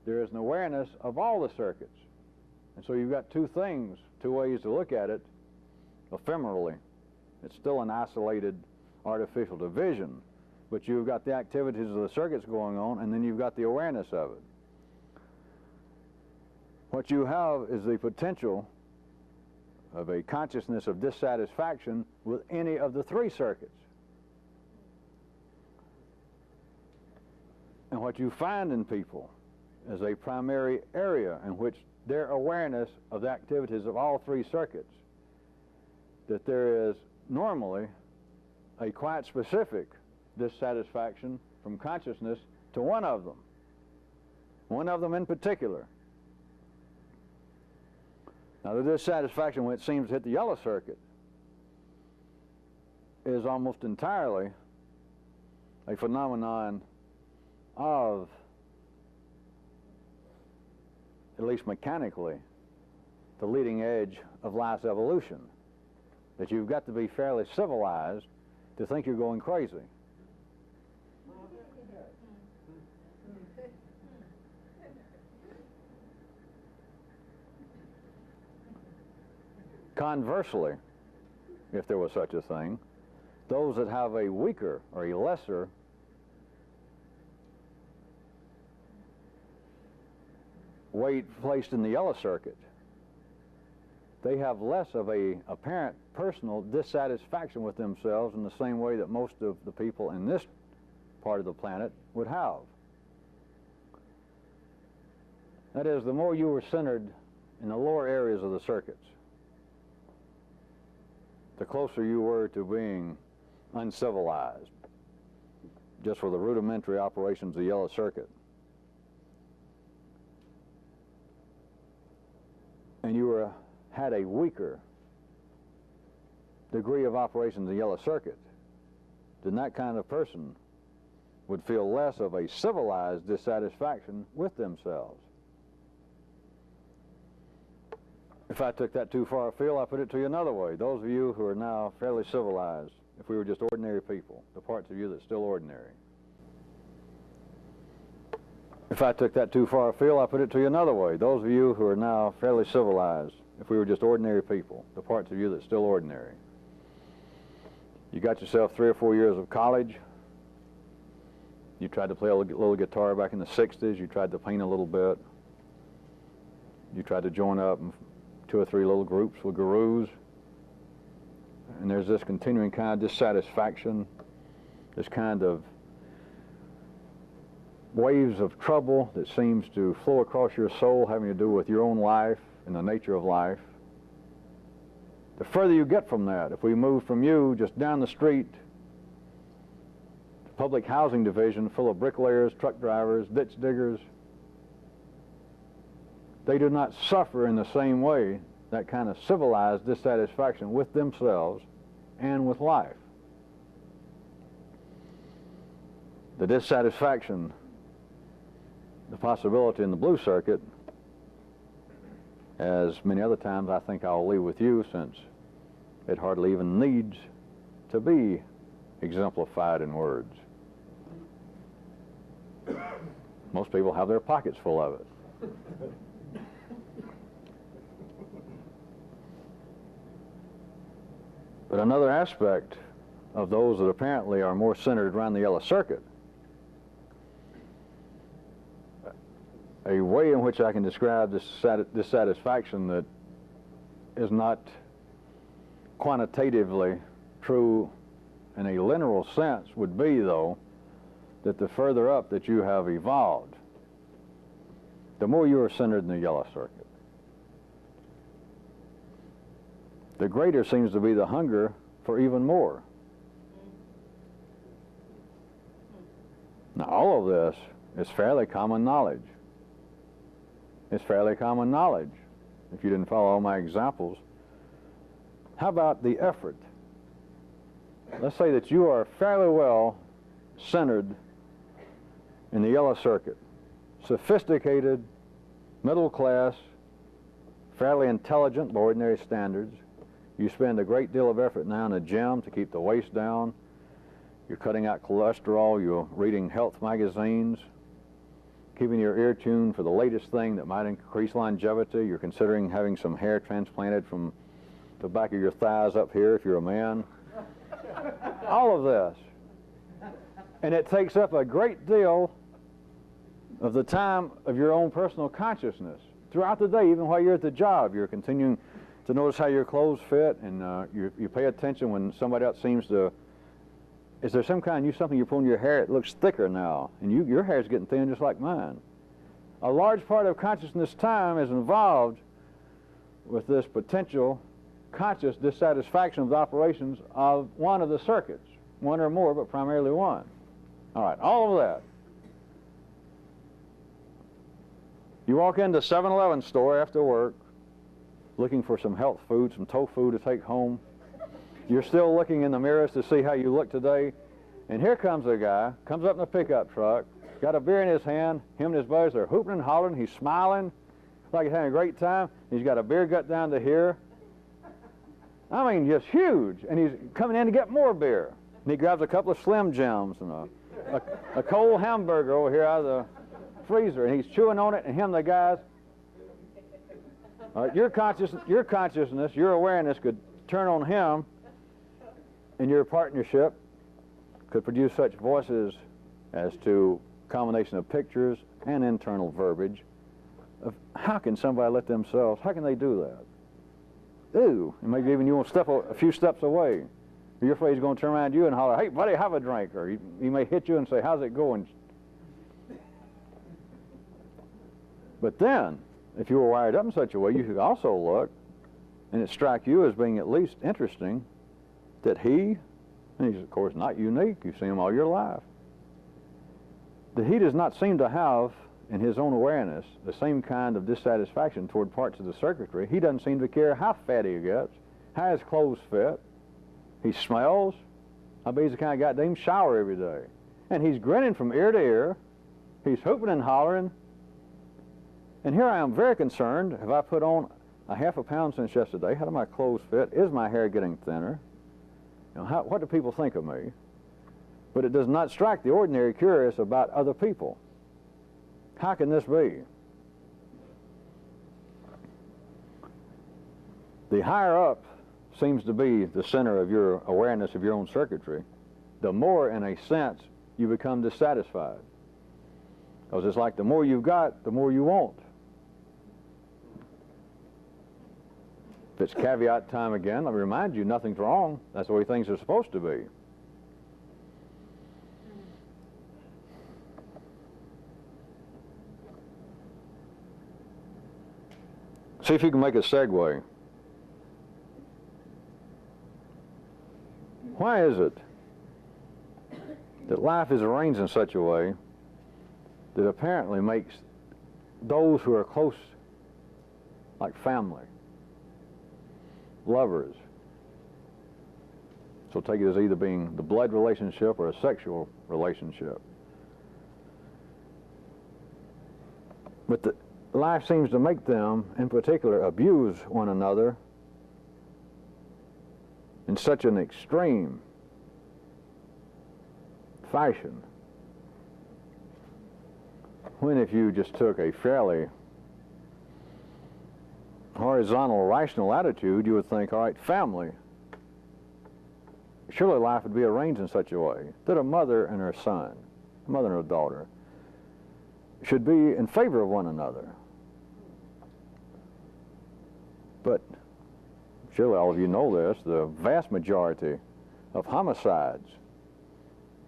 there is an awareness of all the circuits. And so you've got 2 things, 2 ways to look at it ephemerally. It's still an isolated artificial division, but you've got the activities of the circuits going on, and then you've got the awareness of it. What you have is the potential of a consciousness of dissatisfaction with any of the three circuits. And what you find in people is a primary area in which their awareness of the activities of all three circuits, that there is normally a quite specific dissatisfaction from consciousness to one of them in particular. Now, the dissatisfaction when it seems to hit the yellow circuit is almost entirely a phenomenon of, at least mechanically, the leading edge of life's evolution. That you've got to be fairly civilized to think you're going crazy. Conversely, if there was such a thing, those that have a weaker or a lesser weight placed in the yellow circuit, they have less of a apparent personal dissatisfaction with themselves in the same way that most of the people in this part of the planet would have. That is, the more you were centered in the lower areas of the circuits, the closer you were to being uncivilized, just for the rudimentary operations of the yellow circuit. And you had a weaker degree of operations of the yellow circuit, then that kind of person would feel less of a civilized dissatisfaction with themselves. If I took that too far afield, I put it to you another way. Those of you who are now fairly civilized, if we were just ordinary people, the parts of you that's still ordinary. If I took that too far afield, I put it to you another way. Those of you who are now fairly civilized, if we were just ordinary people, the parts of you that's still ordinary. You got yourself 3 or 4 years of college. You tried to play a little guitar back in the 60s. You tried to paint a little bit. You tried to join up in 2 or 3 little groups with gurus. And there's this continuing kind of dissatisfaction, this kind of waves of trouble that seems to flow across your soul having to do with your own life and the nature of life. The further you get from that, if we move from you just down the street, the public housing division full of bricklayers, truck drivers, ditch diggers, they do not suffer in the same way that kind of civilized dissatisfaction with themselves and with life. The dissatisfaction, the possibility in the blue circuit, as many other times I think I'll leave with you, since it hardly even needs to be exemplified in words. Most people have their pockets full of it. But another aspect of those that apparently are more centered around the yellow circuit, a way in which I can describe this dissatisfaction that is not quantitatively true in a literal sense would be, though, that the further up that you have evolved, the more you are centered in the yellow circuit. The greater seems to be the hunger for even more. Now, all of this is fairly common knowledge. It's fairly common knowledge, if you didn't follow all my examples. How about the effort? Let's say that you are fairly well centered in the yellow circuit, sophisticated, middle class, fairly intelligent by ordinary standards. You spend a great deal of effort now in the gym to keep the waist down. You're cutting out cholesterol. You're reading health magazines, keeping your ear tuned for the latest thing that might increase longevity. You're considering having some hair transplanted from the back of your thighs up here if you're a man. All of this. And it takes up a great deal of the time of your own personal consciousness. Throughout the day, even while you're at the job, you're continuing to notice how your clothes fit, and you pay attention when somebody else seems to. Is there some kind of something you put in your hair? It looks thicker now, and your hair's getting thin just like mine. A large part of consciousness time is involved with this potential conscious dissatisfaction of the operations of one of the circuits, one or more, but primarily one. All right, all of that. You walk into a 7-Eleven store after work, looking for some health food, some tofu to take home. You're still looking in the mirrors to see how you look today, and here comes a guy, comes up in a pickup truck, got a beer in his hand, him and his buddies are hooping and hollering, he's smiling, like he's having a great time, he's got a beer gut down to here. I mean, just huge, and he's coming in to get more beer. And he grabs a couple of Slim Jims and a cold hamburger over here out of the freezer, and he's chewing on it, and him, the guys, your consciousness, your awareness could turn on him, and your partnership could produce such voices as to combination of pictures and internal verbiage of how can somebody let themselves, how can they do that? Ooh, and maybe even you want to step a few steps away. You're afraid he's going to turn around you and holler, hey, buddy, have a drink. Or he may hit you and say, how's it going? But then, if you were wired up in such a way, you could also look, and it strike you as being at least interesting, that he, and he's of course not unique, you've seen him all your life, that he does not seem to have in his own awareness the same kind of dissatisfaction toward parts of the circuitry. He doesn't seem to care how fat he gets, how his clothes fit. He smells. I bet he's the kind of guy that doesn't even shower every day. And he's grinning from ear to ear. He's hooping and hollering. And here I am very concerned. Have I put on a half a pound since yesterday? How do my clothes fit? Is my hair getting thinner? You know, what do people think of me? But it does not strike the ordinary curious about other people. How can this be? The higher up seems to be the center of your awareness of your own circuitry, the more, in a sense, you become dissatisfied. Because it's like the more you've got, the more you want. If it's caveat time again, let me remind you, nothing's wrong. That's the way things are supposed to be. See if you can make a segue. Why is it that life is arranged in such a way that apparently makes those who are close, like family, lovers, so take it as either being the blood relationship or a sexual relationship, but the life seems to make them, in particular, abuse one another in such an extreme fashion, when if you just took a fairly horizontal, rational attitude, you would think, all right, family, surely life would be arranged in such a way that a mother and her son, a mother and her daughter, should be in favor of one another. But surely all of you know this, the vast majority of homicides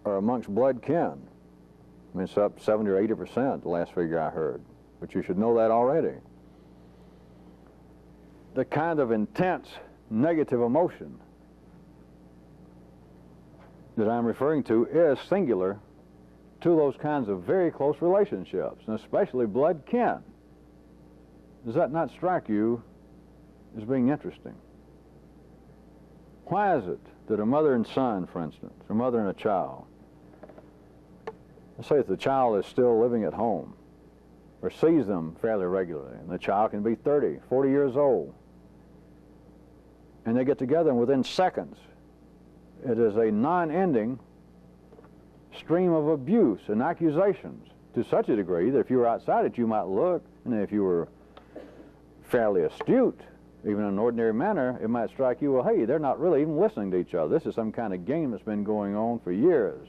are amongst blood kin. I mean, it's up 70 or 80%, the last figure I heard. But you should know that already. The kind of intense negative emotion that I'm referring to is singular to those kinds of very close relationships, and especially blood kin. Does that not strike you as being interesting? Why is it that a mother and son, for instance, or a mother and a child, let's say if the child is still living at home or sees them fairly regularly, and the child can be 30, 40 years old, and they get together and within seconds it is a non-ending stream of abuse and accusations to such a degree that if you were outside it you might look, and if you were fairly astute, even in an ordinary manner, it might strike you, well, hey, they're not really even listening to each other. This is some kind of game that's been going on for years.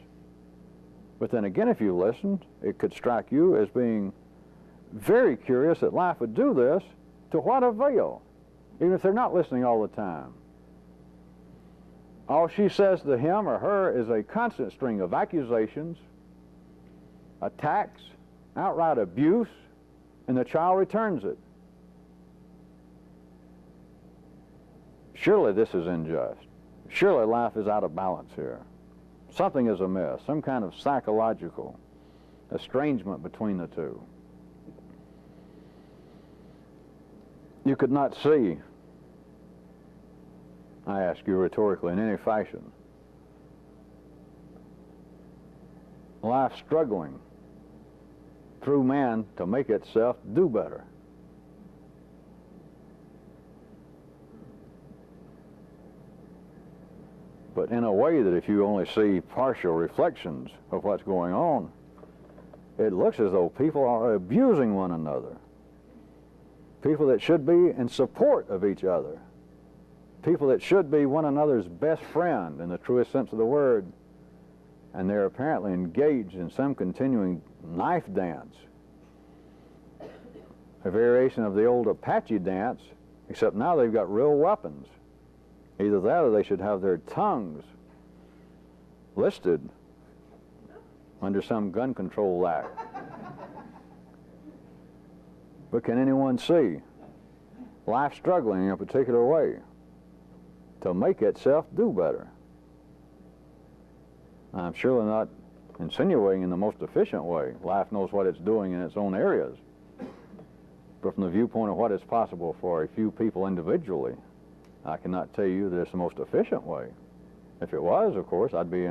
But then again, if you listened, it could strike you as being very curious that life would do this. To what avail? even if they're not listening all the time. All she says to him or her is a constant string of accusations, attacks, outright abuse, and the child returns it. Surely this is unjust. Surely life is out of balance here. Something is amiss, some kind of psychological estrangement between the two. You could not see, I ask you rhetorically, in any fashion, life struggling through man to make itself do better. But in a way that if you only see partial reflections of what's going on, it looks as though people are abusing one another. People that should be in support of each other. People that should be one another's best friend in the truest sense of the word. And they're apparently engaged in some continuing knife dance. A variation of the old Apache dance, except now they've got real weapons. Either that or they should have their tongues listed under some gun control act. But can anyone see life struggling in a particular way to make itself do better? I'm surely not insinuating in the most efficient way. Life knows what it's doing in its own areas. But from the viewpoint of what is possible for a few people individually, I cannot tell you that it's the most efficient way. If it was, of course, I'd be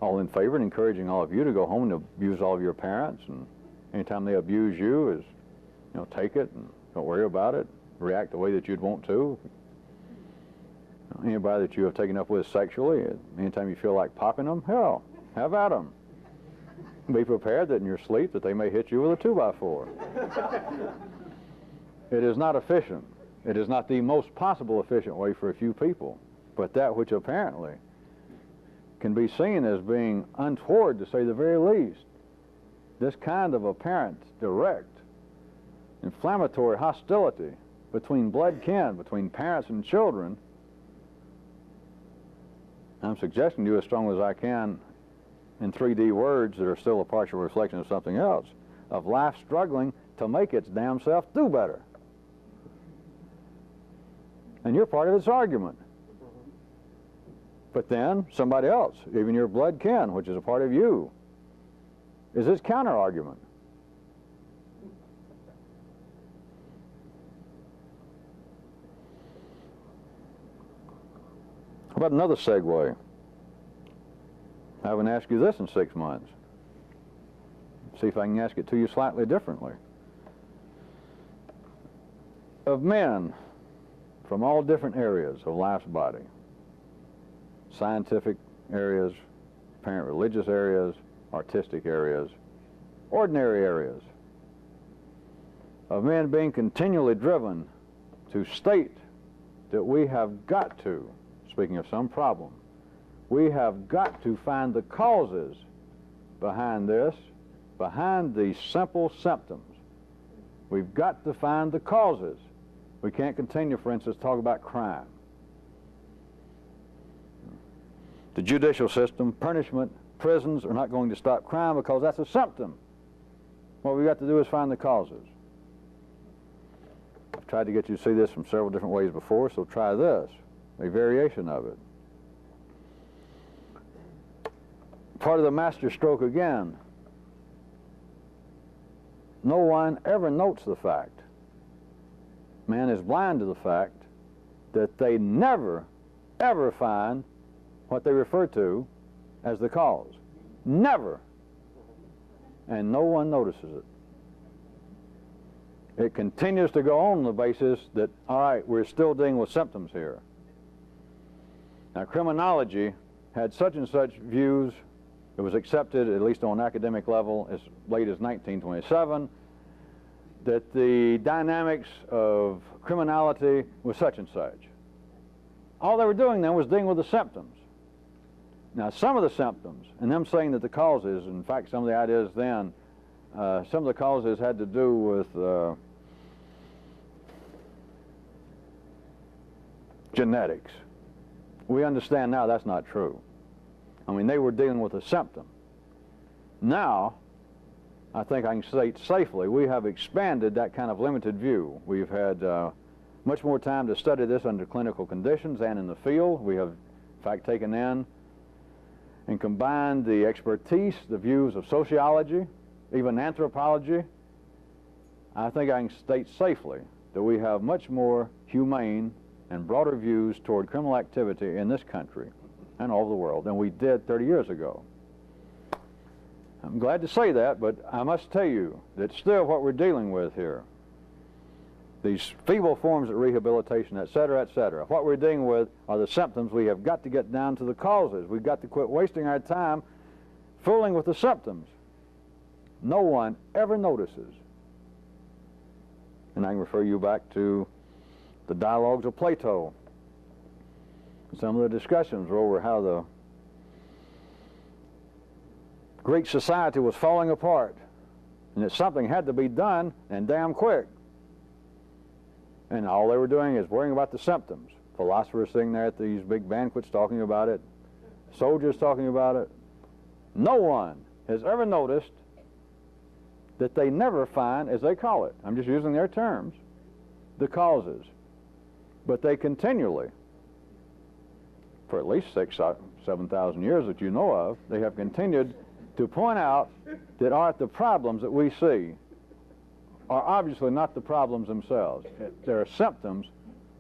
all in favor and encouraging all of you to go home and abuse all of your parents, and anytime they abuse you is, take it and don't worry about it. React the way that you'd want to. Anybody that you have taken up with sexually, anytime you feel like popping them, hell, have at them. Be prepared that in your sleep that they may hit you with a 2x4. It is not efficient. It is not the most possible efficient way for a few people, but that which apparently can be seen as being untoward, to say the very least. This kind of apparent, direct, inflammatory hostility between blood kin, between parents and children, I'm suggesting to you as strongly as I can in 3D words that are still a partial reflection of something else, of life struggling to make its damn self do better. And you're part of its argument. But then somebody else, even your blood kin, which is a part of you, is its counter-argument. How about another segue? I haven't asked you this in 6 months. See if I can ask it to you slightly differently. Of men from all different areas of life's body, scientific areas, apparent religious areas, artistic areas, ordinary areas, of men being continually driven to state that we have got to, speaking of some problem, we have got to find the causes behind this, behind these simple symptoms. We've got to find the causes. We can't continue, for instance, to talk about crime. The judicial system, punishment, prisons are not going to stop crime because that's a symptom. What we've got to do is find the causes. I've tried to get you to see this from several different ways before, so try this, a variation of it. Part of the master stroke again. No one ever notes the fact, man is blind to the fact, that they never, ever find what they refer to as the cause. Never. And no one notices it. It continues to go on the basis that, all right, we're still dealing with symptoms here. Now, criminology had such and such views. It was accepted, at least on an academic level, as late as 1927, that the dynamics of criminality was such and such. All they were doing then was dealing with the symptoms. Now, some of the symptoms, and them saying that the causes, in fact, some of the ideas then, some of the causes had to do with genetics. We understand now that's not true. I mean, they were dealing with a symptom. Now, I think I can state safely, we have expanded that kind of limited view. We've had much more time to study this under clinical conditions and in the field. We have, in fact, taken in and combined the expertise, the views of sociology, even anthropology. I think I can state safely that we have much more humane and broader views toward criminal activity in this country and all over the world than we did 30 years ago. I'm glad to say that, but I must tell you that still what we're dealing with here, these feeble forms of rehabilitation, et cetera, what we're dealing with are the symptoms. We have got to get down to the causes. We've got to quit wasting our time fooling with the symptoms. No one ever notices. And I can refer you back to the dialogues of Plato. Some of the discussions were over how the Greek society was falling apart and that something had to be done, and damn quick. And all they were doing is worrying about the symptoms. Philosophers sitting there at these big banquets talking about it, soldiers talking about it. No one has ever noticed that they never find, as they call it, I'm just using their terms, the causes. But they continually, for at least 6,000 or 7,000 years that you know of, they have continued to point out that the problems that we see are obviously not the problems themselves. They're symptoms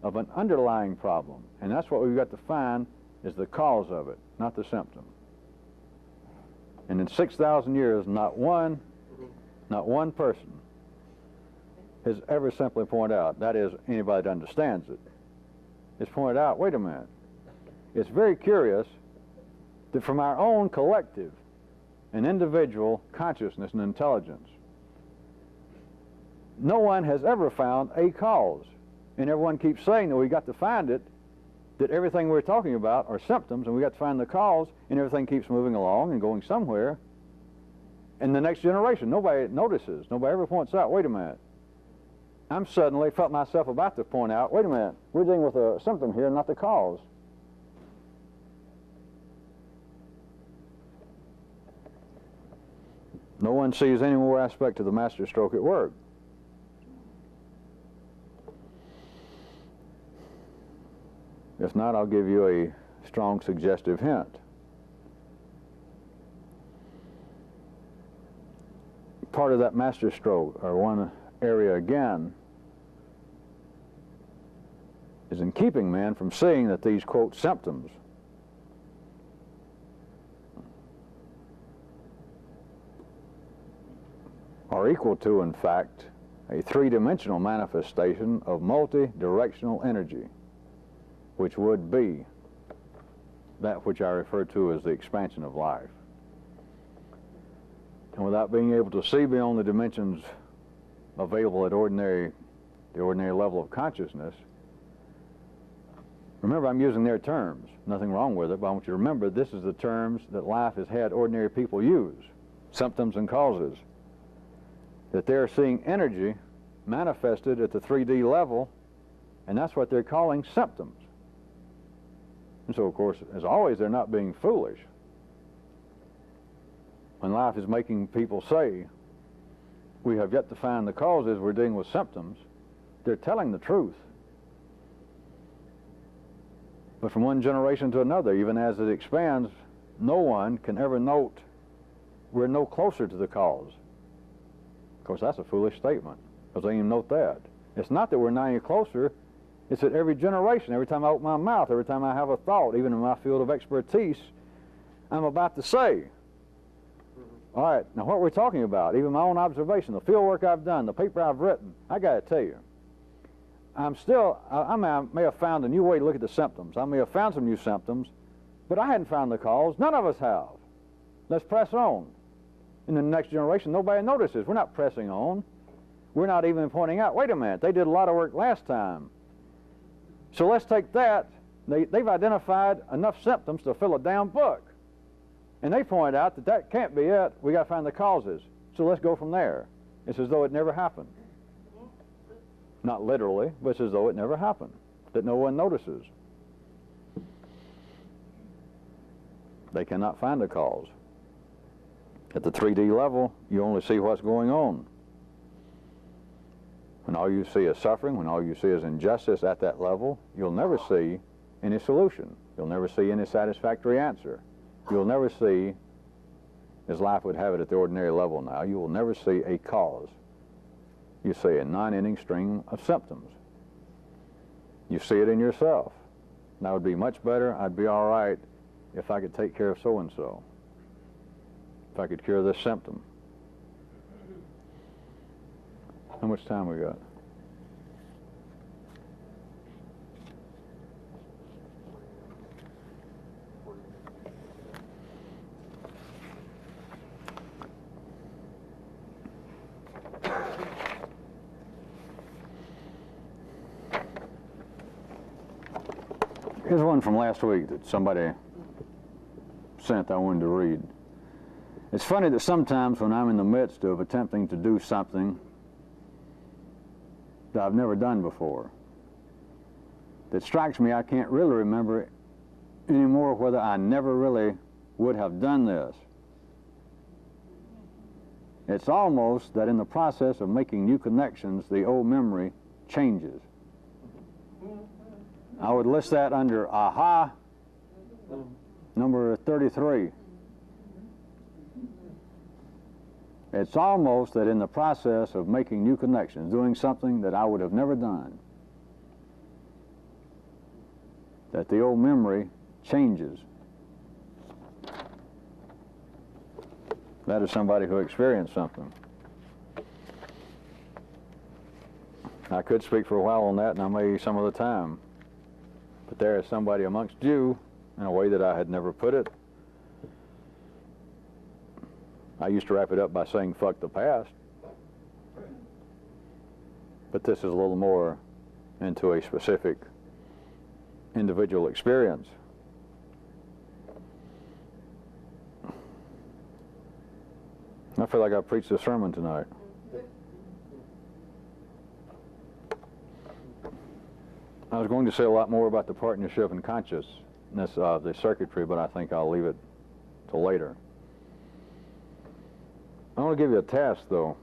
of an underlying problem. And that's what we've got to find is the cause of it, not the symptom. And in 6,000 years, not one person has ever simply pointed out, that is, anybody that understands it, has pointed out, wait a minute, it's very curious that from our own collective and individual consciousness and intelligence, no one has ever found a cause. And everyone keeps saying that we got to find it, that everything we're talking about are symptoms, and we got to find the cause, and everything keeps moving along and going somewhere. And the next generation, nobody notices, nobody ever points out, wait a minute, I'm suddenly felt myself about to point out, wait a minute, we're dealing with a symptom here, not the cause. No one sees any more aspect of the master stroke at work. If not, I'll give you a strong suggestive hint. Part of that master stroke, or one area again, is in keeping man from seeing that these, quote, symptoms are equal to, in fact, a three-dimensional manifestation of multi-directional energy, which would be that which I refer to as the expansion of life. And without being able to see beyond the dimensions available at the ordinary level of consciousness, remember, I'm using their terms, nothing wrong with it, but I want you to remember this is the terms that life has had ordinary people use, symptoms and causes, that they're seeing energy manifested at the 3D level, and that's what they're calling symptoms. And so, of course, as always, they're not being foolish. When life is making people say, we have yet to find the causes, we're dealing with symptoms, they're telling the truth. But from one generation to another, even as it expands, no one can ever note we're no closer to the cause. Of course, that's a foolish statement, because they didn't even note that. It's not that we're not any closer, it's that every generation, every time I open my mouth, every time I have a thought, even in my field of expertise, I'm about to say, all right, now what we're talking about, even my own observation, the field work I've done, the paper I've written, I got to tell you, I may have found a new way to look at the symptoms. I may have found some new symptoms, but I hadn't found the cause. None of us have. Let's press on. In the next generation, nobody notices. We're not pressing on. We're not even pointing out, wait a minute, they did a lot of work last time. So let's take that. They've identified enough symptoms to fill a damn book. And they point out that that can't be it. We got to find the causes. So let's go from there. It's as though it never happened. Not literally, but it's as though it never happened, that no one notices. They cannot find a cause. At the 3D level, you only see what's going on. When all you see is suffering, when all you see is injustice at that level, you'll never see any solution. You'll never see any satisfactory answer. You'll never see, as life would have it at the ordinary level now, you will never see a cause. You see a non-ending string of symptoms. You see it in yourself. And I would be much better, I'd be all right if I could take care of so-and-so, if I could cure this symptom. How much time we got? Here's one from last week that somebody sent I wanted to read. It's funny that sometimes when I'm in the midst of attempting to do something that I've never done before, that strikes me I can't really remember anymore whether I never really would have done this. It's almost that in the process of making new connections, the old memory changes. I would list that under aha, number 33. It's almost that in the process of making new connections, doing something that I would have never done, that the old memory changes. That is somebody who experienced something. I could speak for a while on that, and I may some other time. But there is somebody amongst you, in a way that I had never put it. I used to wrap it up by saying, fuck the past. But this is a little more into a specific individual experience. I feel like I preached a sermon tonight. I was going to say a lot more about the partnership and consciousness of the circuitry, but I think I'll leave it till later. I want to give you a task, though.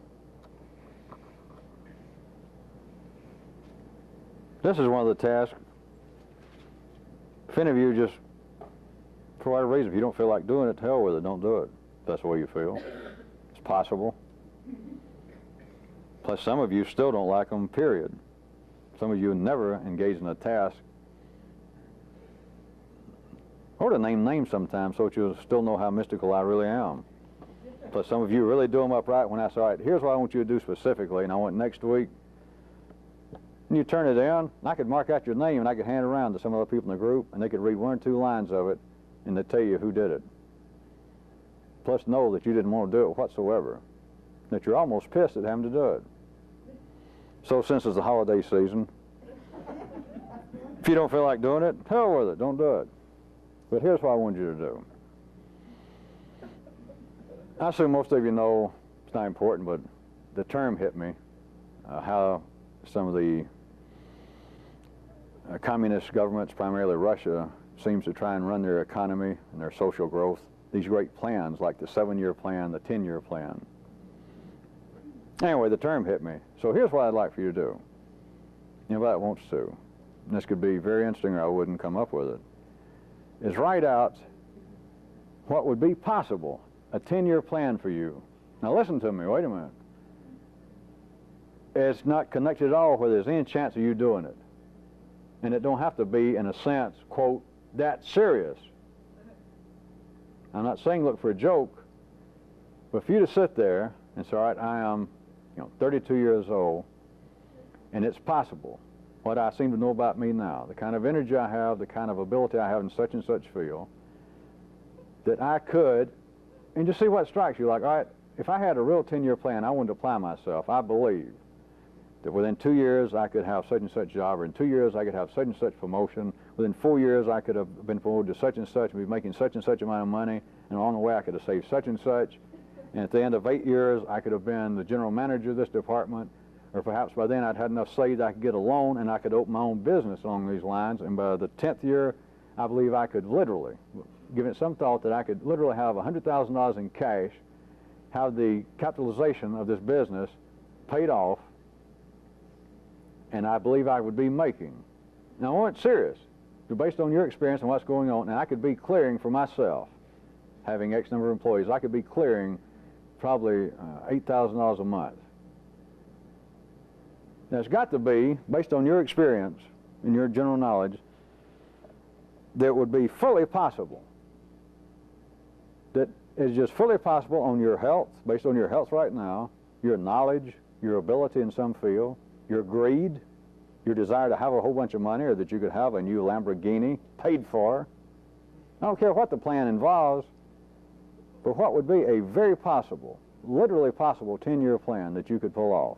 This is one of the tasks. If any of you just, for whatever reason, if you don't feel like doing it, to hell with it, don't do it. If that's the way you feel. It's possible. Plus, some of you still don't like them, period. Some of you never engage in a task. I ought to name names sometimes so that you'll still know how mystical I really am. Plus, some of you really do them upright when I say, all right, here's what I want you to do specifically, and I want next week. And you turn it in, and I could mark out your name, and I could hand it around to some other people in the group, and they could read 1 or 2 lines of it, and they tell you who did it. Plus, know that you didn't want to do it whatsoever, that you're almost pissed at having to do it. So since it's the holiday season, if you don't feel like doing it, hell with it, don't do it. But here's what I want you to do. I assume most of you know, it's not important, but the term hit me, how some of the communist governments, primarily Russia, seems to try and run their economy and their social growth, these great plans like the 7-year plan, the 10-year plan. Anyway, the term hit me. So here's what I'd like for you to do. Anybody that wants to, and this could be very interesting or I wouldn't come up with it, is write out what would be possible, a 10-year plan for you. Now listen to me, wait a minute. It's not connected at all whether there's any chance of you doing it. And it don't have to be, in a sense, quote, that serious. I'm not saying look for a joke, but for you to sit there and say, all right, I am 32 years old, and it's possible. What I seem to know about me now, the kind of energy I have, the kind of ability I have in such and such field, that I could, and just see what strikes you. Like, all right, if I had a real 10-year plan, I wanted to apply myself. I believe that within 2 years I could have such and such job, or in 2 years I could have such and such promotion. Within 4 years I could have been promoted to such and such and be making such and such amount of money, and along the way I could have saved such and such. And at the end of 8 years, I could have been the general manager of this department, or perhaps by then I'd had enough saved I could get a loan and I could open my own business along these lines. And by the 10th year, I believe I could literally, given it some thought that I could literally have $100,000 in cash, have the capitalization of this business paid off, and I believe I would be making. Now, I want serious, based on your experience and what's going on, and I could be clearing for myself, having X number of employees, I could be clearing probably $8,000 a month. Now, it's got to be, based on your experience and your general knowledge, that it would be fully possible, that is just fully possible on your health, based on your health right now, your knowledge, your ability in some field, your greed, your desire to have a whole bunch of money, or that you could have a new Lamborghini paid for. I don't care what the plan involves, but what would be a very possible, literally possible 10-year plan that you could pull off.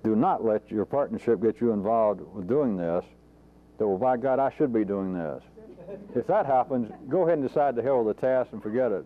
Do not let your partnership get you involved with doing this, that, well, by God, I should be doing this. If that happens, go ahead and decide to hell with the task and forget it.